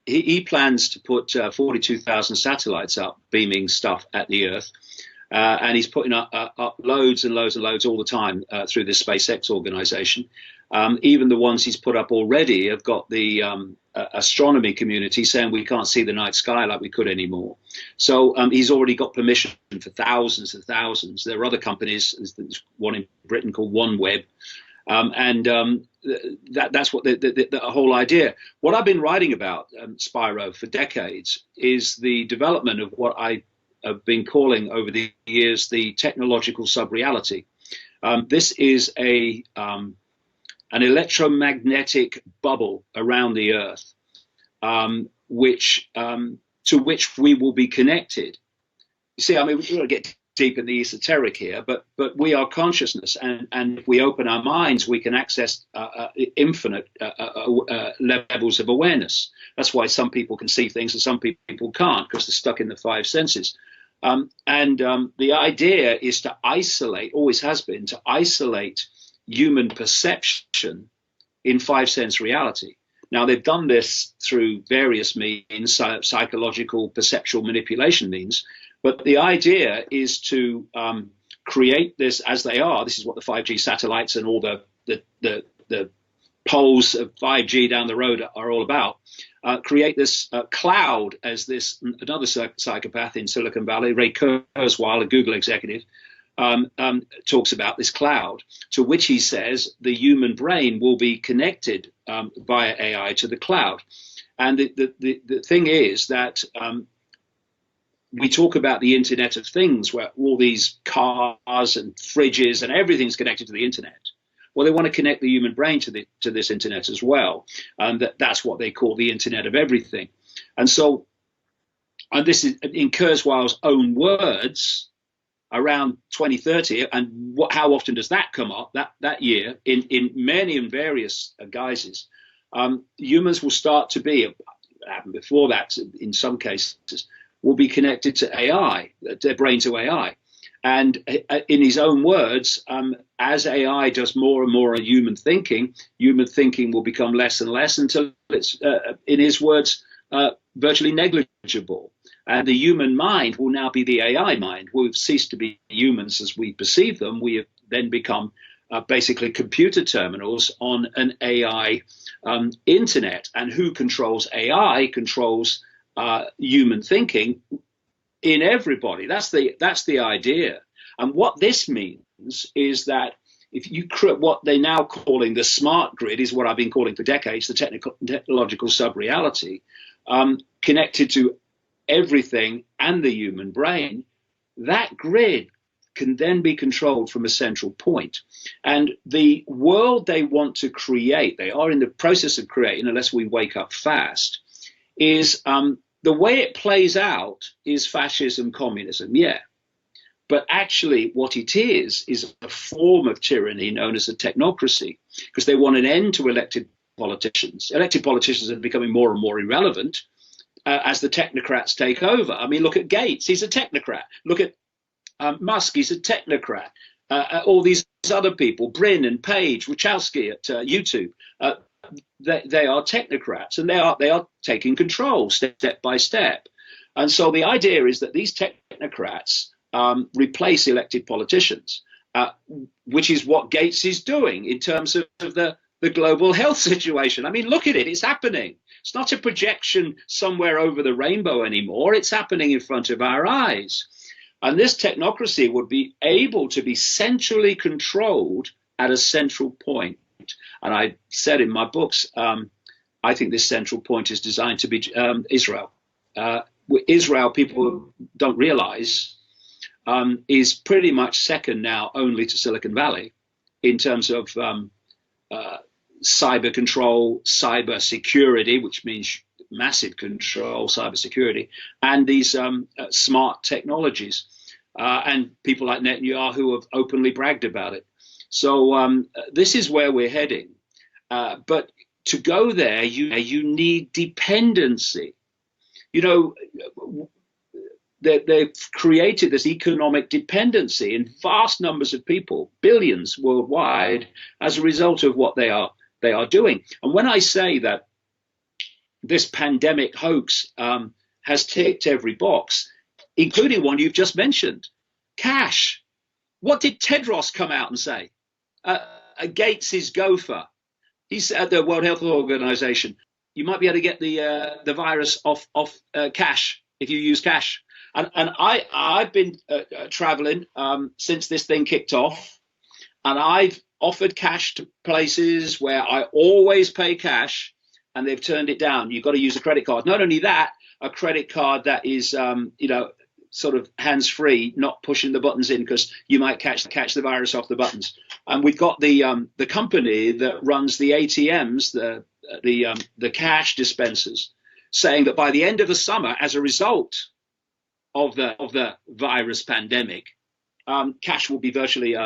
he plans to put 42,000 satellites up, beaming stuff at the Earth, and he's putting up loads and loads and loads all the time through this SpaceX organization. Even the ones he's put up already have got the astronomy community saying we can't see the night sky like we could anymore. So he's already got permission for thousands and thousands. There are other companies, there's one in Britain called OneWeb, that's what the whole idea. What I've been writing about, Spiro, for decades is the development of what I have been calling over the years the technological sub-reality. This is an electromagnetic bubble around the Earth, to which we will be connected. You see, I mean, we're going to get deep in the esoteric here, but we are consciousness, and if we open our minds, we can access infinite levels of awareness. That's why some people can see things and some people can't, because they're stuck in the five senses. The idea is to isolate, always has been, to isolate human perception in five sense reality. Now, they've done this through various means, psychological, perceptual manipulation means, but the idea is to create this as they are. This is what the 5G satellites and all the poles of 5G down the road are all about. Create this cloud, as this another psychopath in Silicon Valley, Ray Kurzweil, a Google executive, talks about this cloud, to which he says the human brain will be connected via AI to the cloud. And the thing is that we talk about the Internet of Things, where all these cars and fridges and everything's connected to the Internet. Well, they want to connect the human brain to this Internet as well. That's what they call the Internet of Everything. And so, and this is in Kurzweil's own words, around 2030, and how often does that come up that year in many and various guises? Humans will start to be, it happened before that in some cases, will be connected to AI, their brain to AI. And in his own words, as AI does more and more human thinking will become less and less until it's, in his words, virtually negligible. And the human mind will now be the AI mind. We've ceased to be humans as we perceive them. We have then become basically computer terminals on an AI internet. And who controls AI controls human thinking in everybody. That's the idea. And what this means is that if you create what they're now calling the smart grid, is what I've been calling for decades, the technological sub-reality, connected to everything and the human brain, that grid can then be controlled from a central point. And the world they want to create, they are in the process of creating, unless we wake up fast, is the way it plays out is fascism, communism, yeah. But actually what it is a form of tyranny known as a technocracy, because they want an end to elected politicians. Elected politicians are becoming more and more irrelevant as the technocrats take over. I mean, look at Gates, he's a technocrat. Look at Musk, he's a technocrat. All these other people, Brin and Page, Wachowski at YouTube, they are technocrats, and they are taking control step by step. And so the idea is that these technocrats replace elected politicians, which is what Gates is doing in terms of the global health situation. I mean, look at it, it's happening. It's not a projection somewhere over the rainbow anymore. It's happening in front of our eyes. And this technocracy would be able to be centrally controlled at a central point. And I said in my books, I think this central point is designed to be Israel. Israel, people don't realize, is pretty much second now only to Silicon Valley in terms of cyber control, cyber security, which means massive control, cyber security, and these smart technologies. And people like Netanyahu have openly bragged about it. So this is where we're heading. But to go there, you need dependency. You know, they've created this economic dependency in vast numbers of people, billions worldwide, as a result of what they are doing. And when I say that this pandemic hoax has ticked every box, including one you've just mentioned, cash. What did Tedros come out and say? Gates' gopher. He said at the World Health Organization, you might be able to get the virus off cash if you use cash. And I've been traveling since this thing kicked off, and I've offered cash to places where I always pay cash, and they've turned it down. You've got to use a credit card. Not only that, a credit card that is, sort of hands-free, not pushing the buttons in, because you might catch the virus off the buttons. And we've got the company that runs the ATMs, the cash dispensers, saying that by the end of the summer, as a result of the virus pandemic, cash will be virtually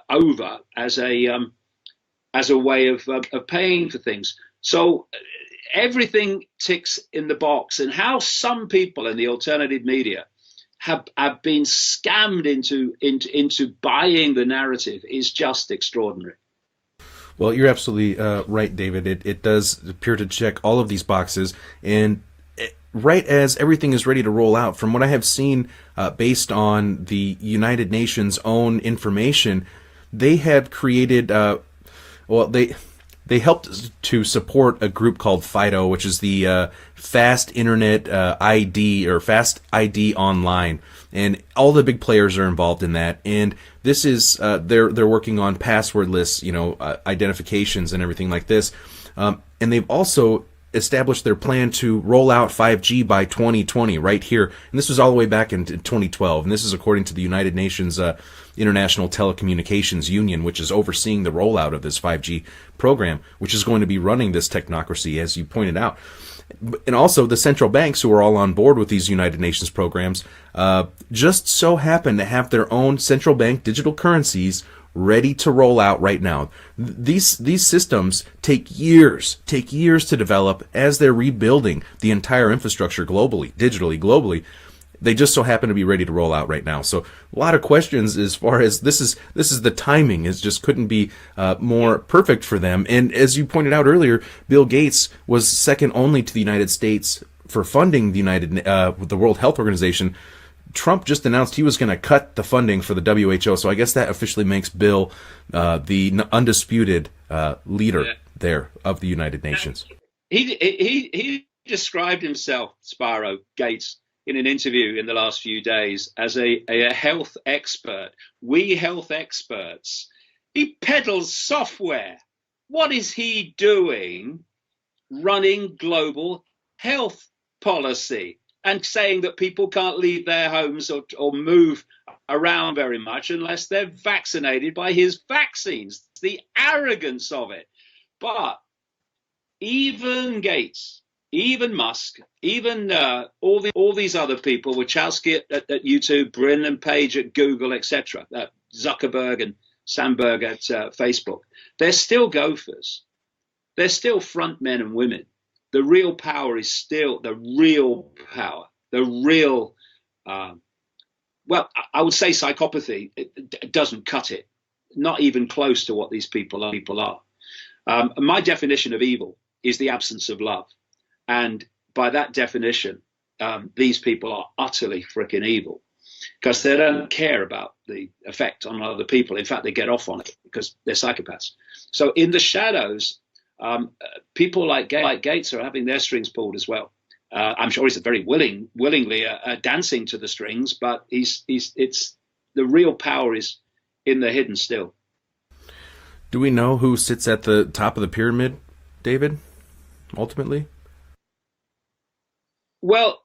over as a way of paying for things. So everything ticks in the box. And how some people in the alternative media have been scammed into buying the narrative is just extraordinary. Well, you're absolutely right, David. It does appear to check all of these boxes, and right as everything is ready to roll out, from what I have seen, based on the United Nations' own information, they have created, they helped to support a group called FIDO, which is the Fast Internet ID, or Fast ID Online, and all the big players are involved in that. And this is they're working on passwordless, identifications and everything like this. And they've also established their plan to roll out 5G by 2020 right here. And this was all the way back in 2012. And this is according to the United Nations International Telecommunications Union, which is overseeing the rollout of this 5G program, which is going to be running this technocracy, as you pointed out. And also the central banks, who are all on board with these United Nations programs, just so happen to have their own central bank digital currencies ready to roll out right now. These systems take years to develop as they're rebuilding the entire infrastructure globally. They just so happen to be ready to roll out right now. So a lot of questions as far as this is the timing is just couldn't be more perfect for them. And as you pointed out earlier, Bill Gates was second only to the United States for funding the World Health Organization. Trump just announced he was going to cut the funding for the WHO, so I guess that officially makes Bill the undisputed leader there of the United Nations. He described himself, Spiro Gates, in an interview in the last few days as a health expert. We health experts. He peddles software. What is he doing running global health policy and saying that people can't leave their homes or move around very much unless they're vaccinated by his vaccines? The arrogance of it. But even Gates, even Musk, even all these other people, Wachowski at YouTube, Brin and Page at Google, etc., Zuckerberg and Sandberg at Facebook, they're still gophers. They're still front men and women. The real power is still the real power, the real, well, I would say psychopathy. It doesn't cut it, not even close to what these people are. My definition of evil is the absence of love. And by that definition, these people are utterly freaking evil because they don't care about the effect on other people. In fact, they get off on it because they're psychopaths. So in the shadows, people like Gates are having their strings pulled as well. I'm sure he's very willingly dancing to the strings, but it's the real power is in the hidden still. Do we know who sits at the top of the pyramid, David, ultimately? Well,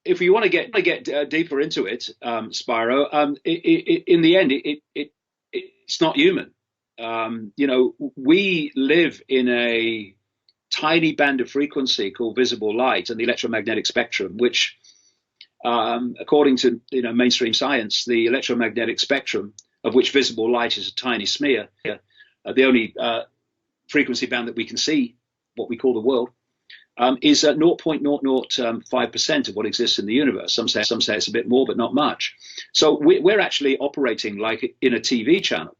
if you want to get deeper into it, Spiro, in the end, it's not human. We live in a tiny band of frequency called visible light and the electromagnetic spectrum, which, according to mainstream science, the electromagnetic spectrum, of which visible light is a tiny smear, the only frequency band that we can see, what we call the world, is at 0.005% of what exists in the universe. Some say it's a bit more, but not much. So we're actually operating like in a TV channel.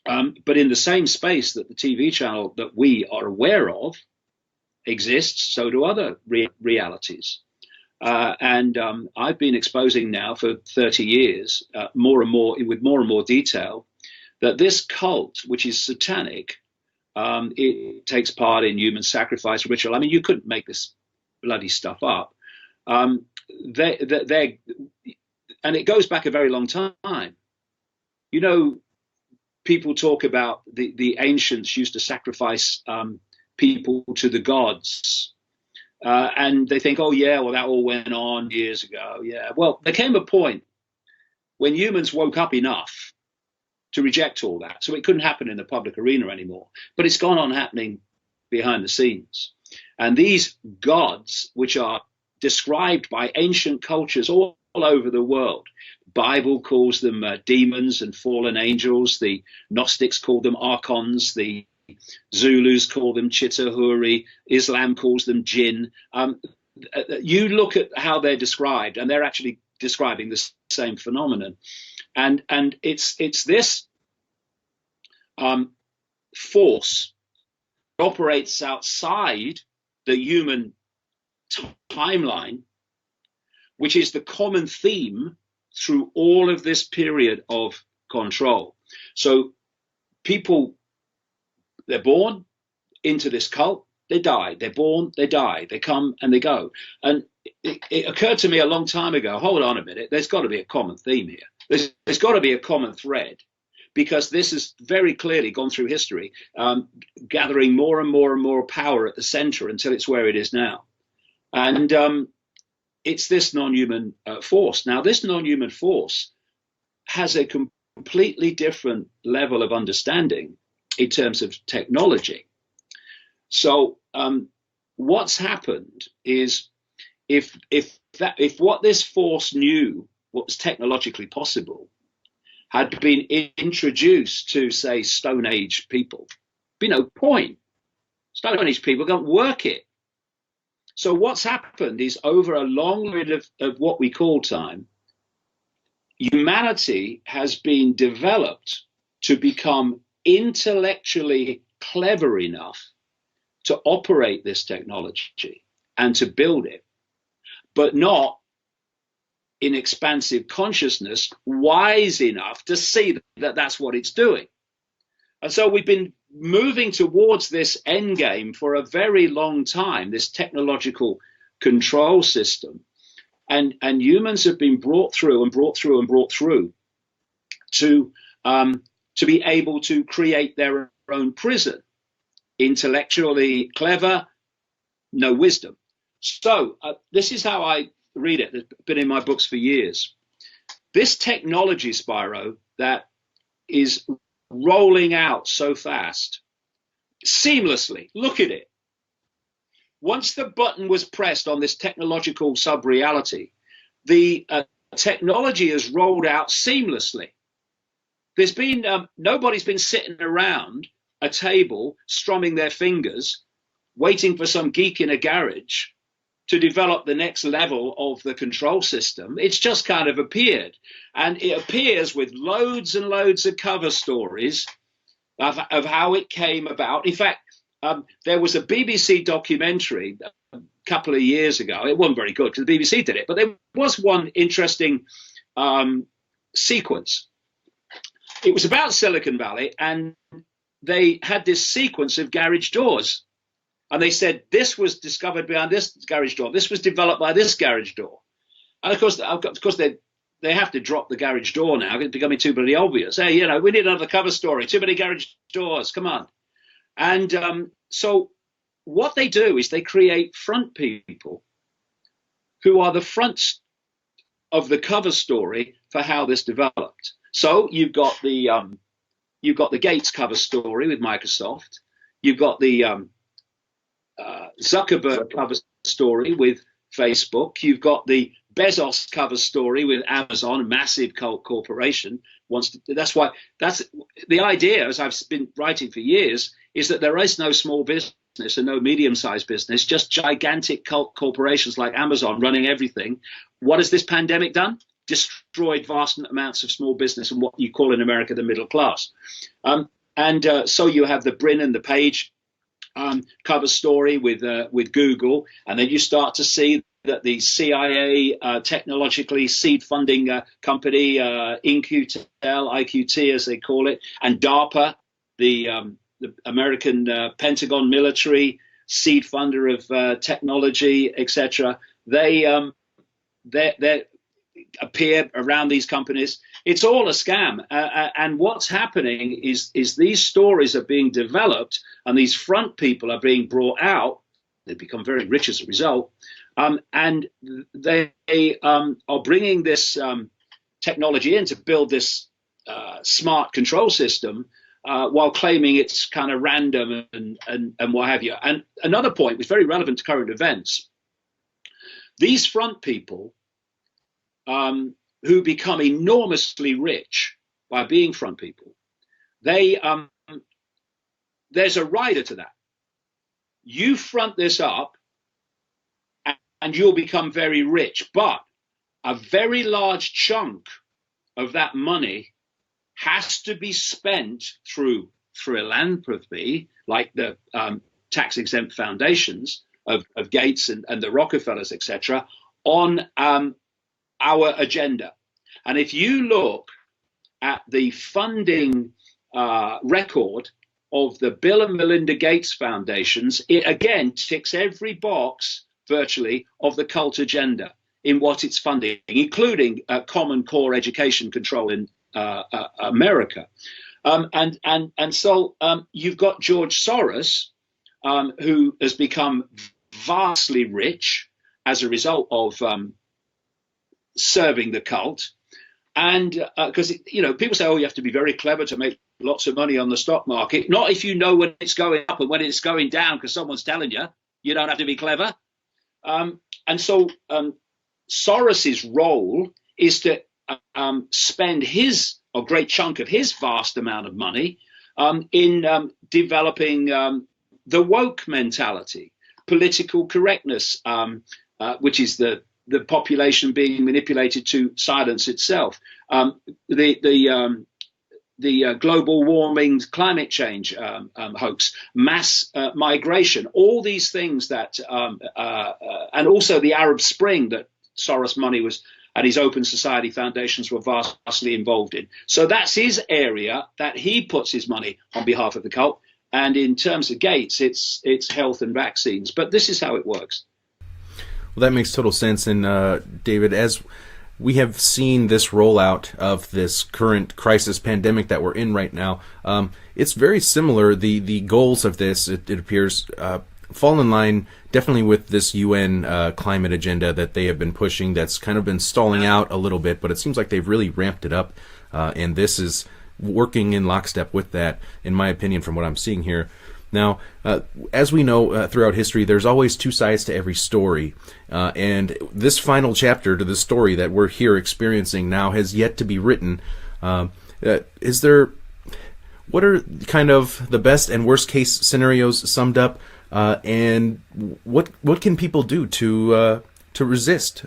But in the same space that the TV channel that we are aware of exists, so do other realities. And I've been exposing now for 30 years, more and more detail, that this cult, which is satanic, it takes part in human sacrifice ritual. I mean, you couldn't make this bloody stuff up. And it goes back a very long time. People talk about the ancients used to sacrifice people to the gods. And they think, oh, yeah, well, that all went on years ago. Yeah, well, there came a point when humans woke up enough to reject all that. So it couldn't happen in the public arena anymore. But it's gone on happening behind the scenes. And these gods, which are described by ancient cultures all over the world, Bible calls them demons and fallen angels. The Gnostics call them archons. The Zulus call them Chitahuri. Islam calls them jinn. You look at how they're described, and they're actually describing the same phenomenon. And it's this force that operates outside the human timeline, which is the common theme through all of this period of control. So people, they're born into this cult, they die. They're born, they die. They come and they go. And it occurred to me a long time ago, hold on a minute, there's got to be a common theme here. There's got to be a common thread, because this has very clearly gone through history, gathering more and more and more power at the center until it's where it is now. And it's this non-human force. Now, this non-human force has a completely different level of understanding in terms of technology. So what's happened is if what this force knew, what was technologically possible, had been introduced to, say, Stone Age people, be no point. Stone Age people don't work it. So what's happened is, over a long period of what we call time, humanity has been developed to become intellectually clever enough to operate this technology and to build it, but not in expansive consciousness, wise enough to see that that's what it's doing. And so we've been moving towards this end game for a very long time, this technological control system. And humans have been brought through to be able to create their own prison. Intellectually clever, no wisdom. So this is how I read it. It's been in my books for years. This technology, Spiro, that is rolling out so fast, seamlessly, look at it. Once the button was pressed on this technological sub-reality, the technology has rolled out seamlessly. There's been nobody's been sitting around a table strumming their fingers, waiting for some geek in a garage to develop the next level of the control system. It's just kind of appeared. And it appears with loads and loads of cover stories of how it came about. In fact, there was a BBC documentary a couple of years ago. It wasn't very good because the BBC did it, but there was one interesting sequence. It was about Silicon Valley, and they had this sequence of garage doors. And they said, this was discovered behind this garage door. This was developed by this garage door. And of course, they have to drop the garage door now. It's becoming too bloody obvious. Hey, you know, we need another cover story. Too many garage doors. Come on. And so what they do is they create front people who are the fronts of the cover story for how this developed. So you've got the Gates cover story with Microsoft. You've got the Zuckerberg cover story with Facebook. You've got the Bezos cover story with Amazon, a massive corporation. That's the idea, as I've been writing for years, is that there is no small business and no medium-sized business, just gigantic corporations like Amazon running everything. What has this pandemic done? Destroyed vast amounts of small business and what you call in America the middle class. So you have the Brin and the Page cover story with Google, and then you start to see that the CIA technologically seed funding company, IQT as they call it, and DARPA, the American Pentagon military seed funder of technology, etc. They appear around these companies. It's all a scam. And what's happening is these stories are being developed and these front people are being brought out. They become very rich as a result. And they are bringing this technology in to build this smart control system while claiming it's kind of random and what have you. And another point, which is very relevant to current events, these front people who become enormously rich by being front people, there's a rider to that. You front this up and you'll become very rich, but a very large chunk of that money has to be spent through philanthropy, like the tax-exempt foundations of Gates and the Rockefellers, etc., on our agenda. And if you look at the funding record of the Bill and Melinda Gates foundations, it again ticks every box virtually of the cult agenda in what it's funding, including Common Core education control America. So you've got George Soros, who has become vastly rich as a result of serving the cult. And because, people say, oh, you have to be very clever to make lots of money on the stock market. Not if you know when it's going up and when it's going down, because someone's telling you. You don't have to be clever. And so Soros's role is to spend a great chunk of his vast amount of money in developing the woke mentality, political correctness, which is the population being manipulated to silence itself, the global warming, climate change hoax, mass migration, all these things that, and also the Arab Spring that Soros money was, and his Open Society foundations were vastly involved in. So that's his area that he puts his money on behalf of the cult. And in terms of Gates, it's health and vaccines. But this is how it works. Well, that makes total sense. And David, as we have seen this rollout of this current crisis pandemic that we're in right now, it's very similar. The goals of this, it appears, fall in line definitely with this UN climate agenda that they have been pushing that's kind of been stalling out a little bit, but it seems like they've really ramped it up. And this is working in lockstep with that, in my opinion, from what I'm seeing here. Now, as we know throughout history, there's always two sides to every story. And this final chapter to the story that we're here experiencing now has yet to be written. What are kind of the best and worst case scenarios summed up? And what can people do to resist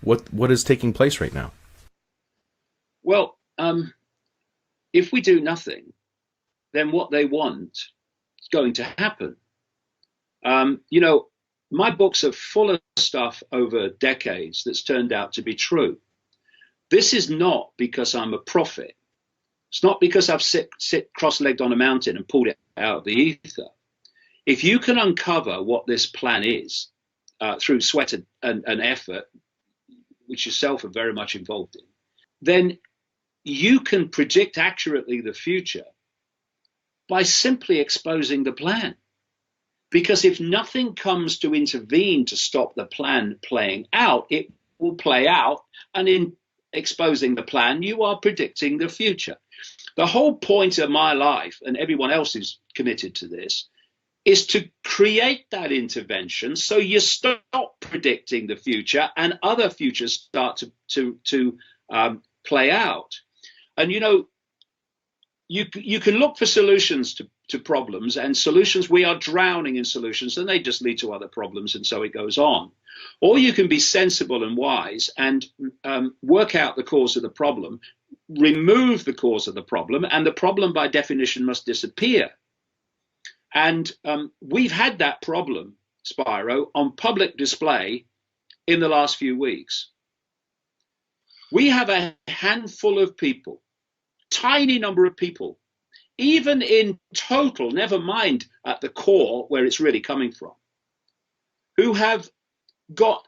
what is taking place right now? Well, if we do nothing, then what they want is going to happen. My books are full of stuff over decades that's turned out to be true. This is not because I'm a prophet. It's not because I've sit cross-legged on a mountain and pulled it out of the ether. If you can uncover what this plan is through sweat and effort, which yourself are very much involved in, then you can predict accurately the future by simply exposing the plan. Because if nothing comes to intervene to stop the plan playing out, it will play out. And in exposing the plan, you are predicting the future. The whole point of my life, and everyone else who's committed to this, is to create that intervention so you stop predicting the future and other futures start to play out. And, you can look for solutions to problems, and solutions, we are drowning in solutions, and they just lead to other problems, and so it goes on. Or you can be sensible and wise and work out the cause of the problem, remove the cause of the problem, and the problem by definition must disappear. And we've had that problem, Spiro, on public display in the last few weeks. We have a handful of people, tiny number of people, even in total, never mind at the core where it's really coming from, who have got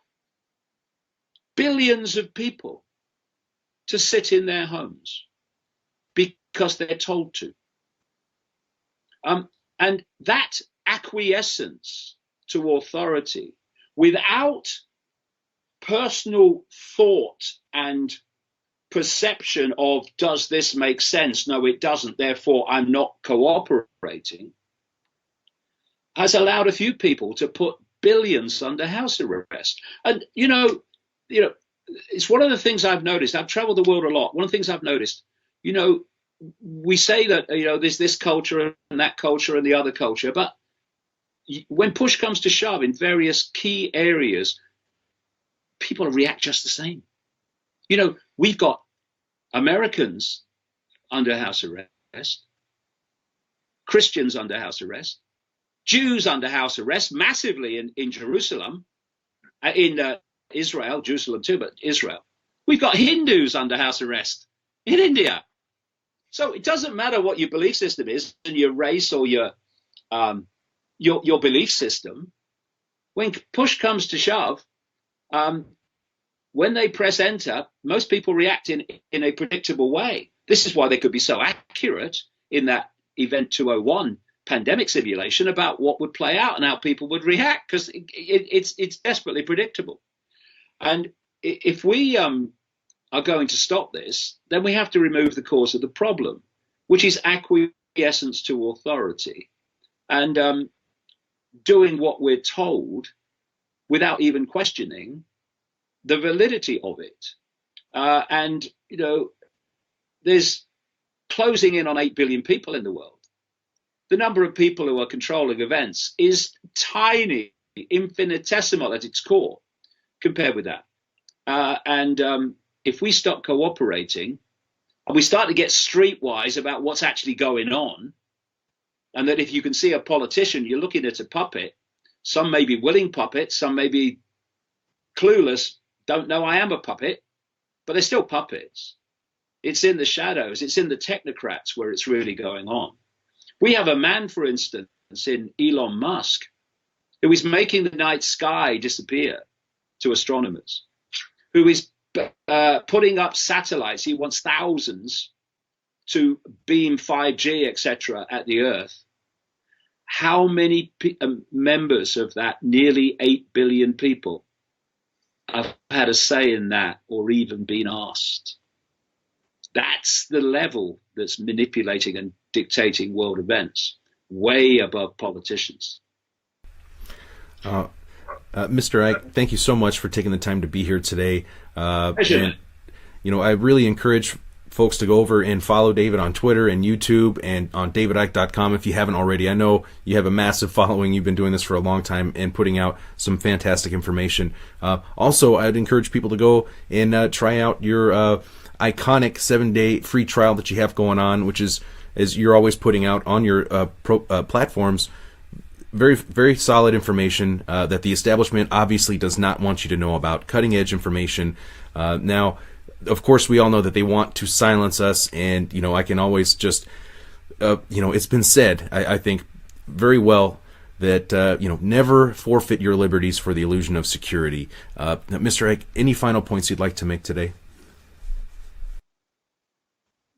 billions of people to sit in their homes because they're told to. And that acquiescence to authority without personal thought and perception of, does this make sense? No, it doesn't. Therefore, I'm not cooperating, has allowed a few people to put billions under house arrest. And, it's one of the things I've noticed. I've traveled the world a lot. One of the things I've noticed, we say that, there's this culture and that culture and the other culture, but when push comes to shove in various key areas, people react just the same. We've got Americans under house arrest, Christians under house arrest, Jews under house arrest massively in Jerusalem, in Israel, Jerusalem too, but Israel. We've got Hindus under house arrest in India. So it doesn't matter what your belief system is and your race or your belief system. When push comes to shove, when they press enter, most people react in a predictable way. This is why they could be so accurate in that Event 201 pandemic simulation about what would play out and how people would react, because it's desperately predictable. And if we are going to stop this, then we have to remove the cause of the problem, which is acquiescence to authority and doing what we're told without even questioning the validity of it. And, you know, there's closing in on 8 billion people in the world. The number of people who are controlling events is tiny, infinitesimal at its core compared with that. And if we stop cooperating and we start to get streetwise about what's actually going on, and that if you can see a politician, you're looking at a puppet. Some may be willing puppets, some may be clueless, don't know I am a puppet, but they're still puppets. It's in the shadows, it's in the technocrats where it's really going on. We have a man, for instance, in Elon Musk, who is making the night sky disappear to astronomers, who is putting up satellites. He wants thousands to beam 5G, etc., at the Earth. How many members of that nearly 8 billion people have had a say in that or even been asked? That's the level that's manipulating and dictating world events, way above politicians. Mr. Icke, thank you so much for taking the time to be here today. Pleasure. And, I really encourage folks to go over and follow David on Twitter and YouTube and on davidicke.com if you haven't already. I know you have a massive following. You've been doing this for a long time and putting out some fantastic information. Also, I'd encourage people to go and try out your iconic 7-day free trial that you have going on, which is, as you're always putting out on your platforms, very, very solid information that the establishment obviously does not want you to know about, cutting-edge information. Now, of course, we all know that they want to silence us, and, I can always just, it's been said, I think, very well that, never forfeit your liberties for the illusion of security. Mr. Icke, any final points you'd like to make today?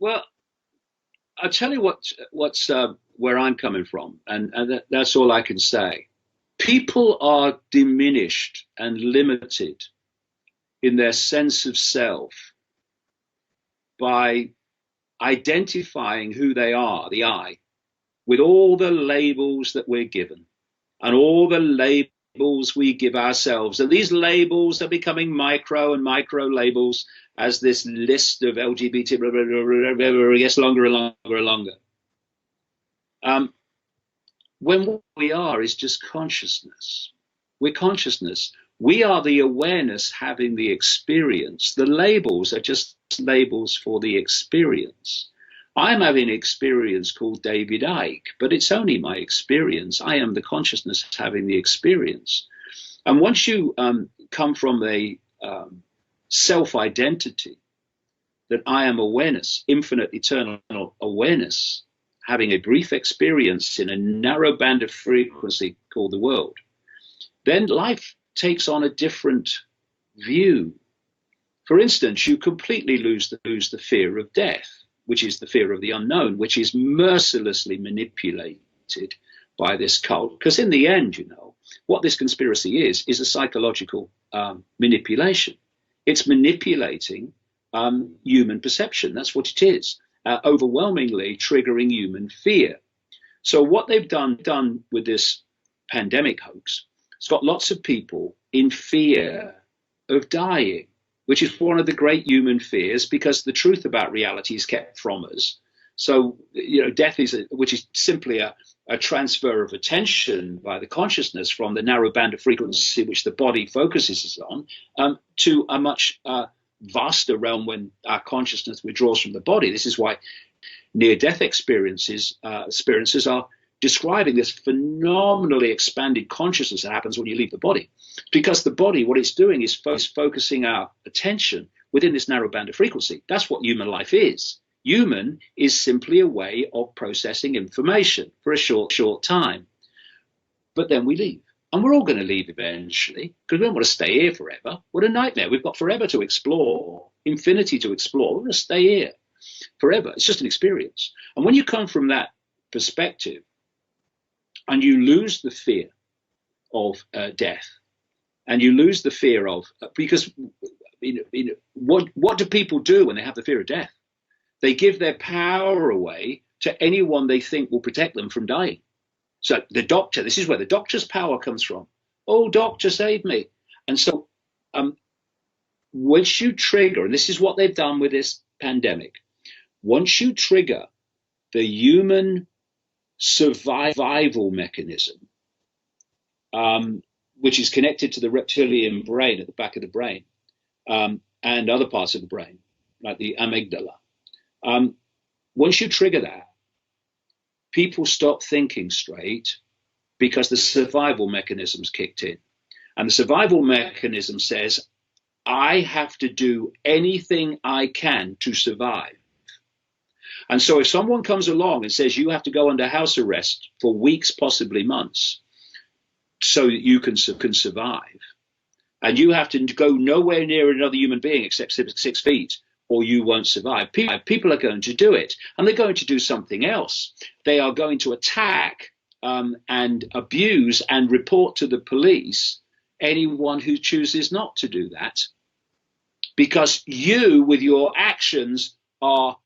Well, I'll tell you what's where I'm coming from, and that's all I can say. People are diminished and limited in their sense of self by identifying who they are, the I, with all the labels that we're given and all the labels we give ourselves. And these labels are becoming micro and micro labels as this list of LGBT gets longer and longer and longer. When what we are is just consciousness. We're consciousness. We are the awareness having the experience. The labels are just labels for the experience. I'm having an experience called David Icke, but it's only my experience. I am the consciousness having the experience. And once you come from a self-identity that I am awareness, infinite, eternal awareness, having a brief experience in a narrow band of frequency called the world, then life takes on a different view. For instance, you completely lose the fear of death, which is the fear of the unknown, which is mercilessly manipulated by this cult. Because in the end, what this conspiracy is a psychological manipulation. It's manipulating human perception. That's what it is, overwhelmingly triggering human fear. So what they've done with this pandemic hoax, it's got lots of people in fear of dying, which is one of the great human fears, because the truth about reality is kept from us. So, death which is simply a transfer of attention by the consciousness from the narrow band of frequency which the body focuses on to a much vaster realm when our consciousness withdraws from the body. This is why near-death experiences are describing this phenomenally expanded consciousness that happens when you leave the body. Because the body, what it's doing is focusing our attention within this narrow band of frequency. That's what human life is. Human is simply a way of processing information for a short time. But then we leave. And we're all going to leave eventually, because we don't want to stay here forever. What a nightmare. We've got forever to explore, infinity to explore. We're going to stay here. forever. It's just an experience. And when you come from that perspective and you lose the fear of death, and you lose the fear of, because what do people do when they have the fear of death? They give their power away to anyone they think will protect them from dying. So the doctor, this is where the doctor's power comes from. Oh, doctor, save me. And so once you trigger, and this is what they've done with this pandemic, once you trigger the human survival mechanism, which is connected to the reptilian brain at the back of the brain, and other parts of the brain, like the amygdala. Once you trigger that, people stop thinking straight because the survival mechanism's kicked in. And the survival mechanism says, I have to do anything I can to survive. And so if someone comes along and says you have to go under house arrest for weeks, possibly months, so that you can survive, and you have to go nowhere near another human being except 6 feet, or you won't survive. People are going to do it, and they're going to do something else. They are going to attack and abuse and report to the police anyone who chooses not to do that, because you, with your actions, are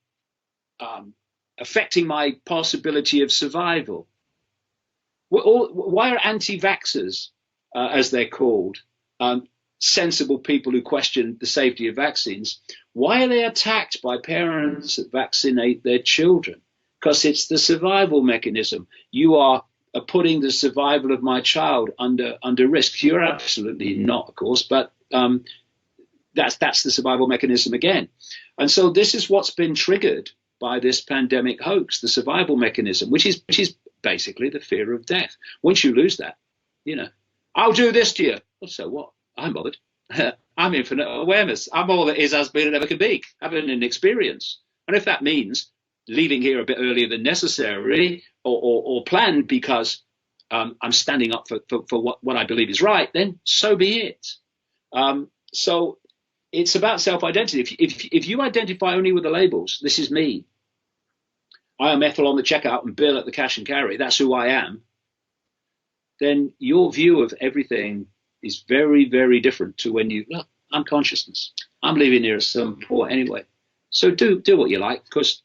affecting my possibility of survival. Why are anti-vaxxers, as they're called, sensible people who question the safety of vaccines, why are they attacked by parents that vaccinate their children? Because it's the survival mechanism. You are putting the survival of my child under risk. You're absolutely not, of course, but that's the survival mechanism again. And so this is what's been triggered by this pandemic hoax, the survival mechanism, which is basically the fear of death. Once you lose that, I'll do this to you. Well, so what? I'm bothered. I'm infinite awareness. I'm all that is, has been, and ever can be. Having an experience. And if that means leaving here a bit earlier than necessary or planned because I'm standing up for what I believe is right, then so be it. So it's about self-identity. If you identify only with the labels, this is me. I am Ethel on the checkout and Bill at the cash and carry. That's who I am. Then your view of everything is very, very different to when I'm consciousness. I'm leaving here at some point anyway. So do what you like, because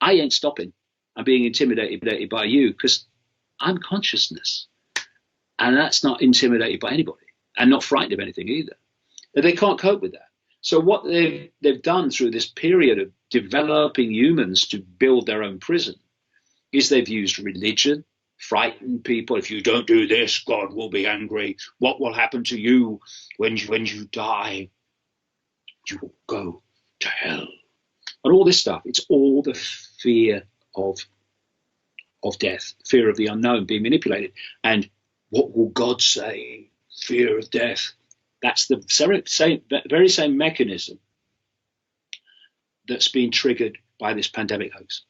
I ain't stopping. I'm being intimidated by you because I'm consciousness. And that's not intimidated by anybody and not frightened of anything either. They can't cope with that. So what they've done through this period of developing humans to build their own prison is they've used religion, frighten people. If you don't do this, God will be angry. What will happen to you when you die? You will go to hell. And all this stuff, it's all the fear of death, fear of the unknown, being manipulated. And what will God say? Fear of death. That's the very same mechanism that's been triggered by this pandemic hoax.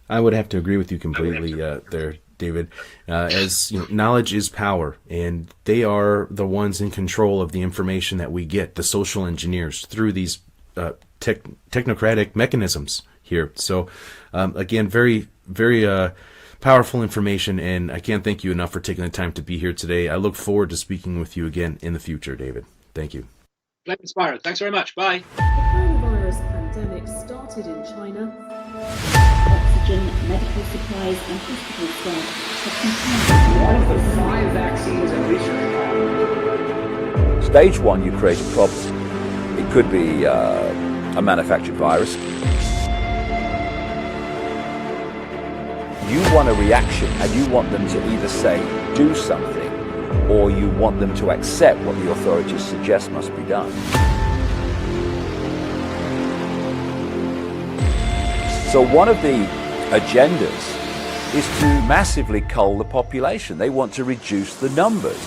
I would have to agree with you completely there, David. As knowledge is power, and they are the ones in control of the information that we get, the social engineers, through these technocratic mechanisms here. So, again, very, very powerful information, and I can't thank you enough for taking the time to be here today. I look forward to speaking with you again in the future, David. Thank you. Blame Spiro. Thanks very much. Bye. The coronavirus pandemic started in China. Oxygen, medical supplies, and hospital staff have one of the 5 vaccines in research. Stage 1, you create a problem. It could be a manufactured virus. You want a reaction, and you want them to either say, do something, or you want them to accept what the authorities suggest must be done. So one of the agendas is to massively cull the population. They want to reduce the numbers.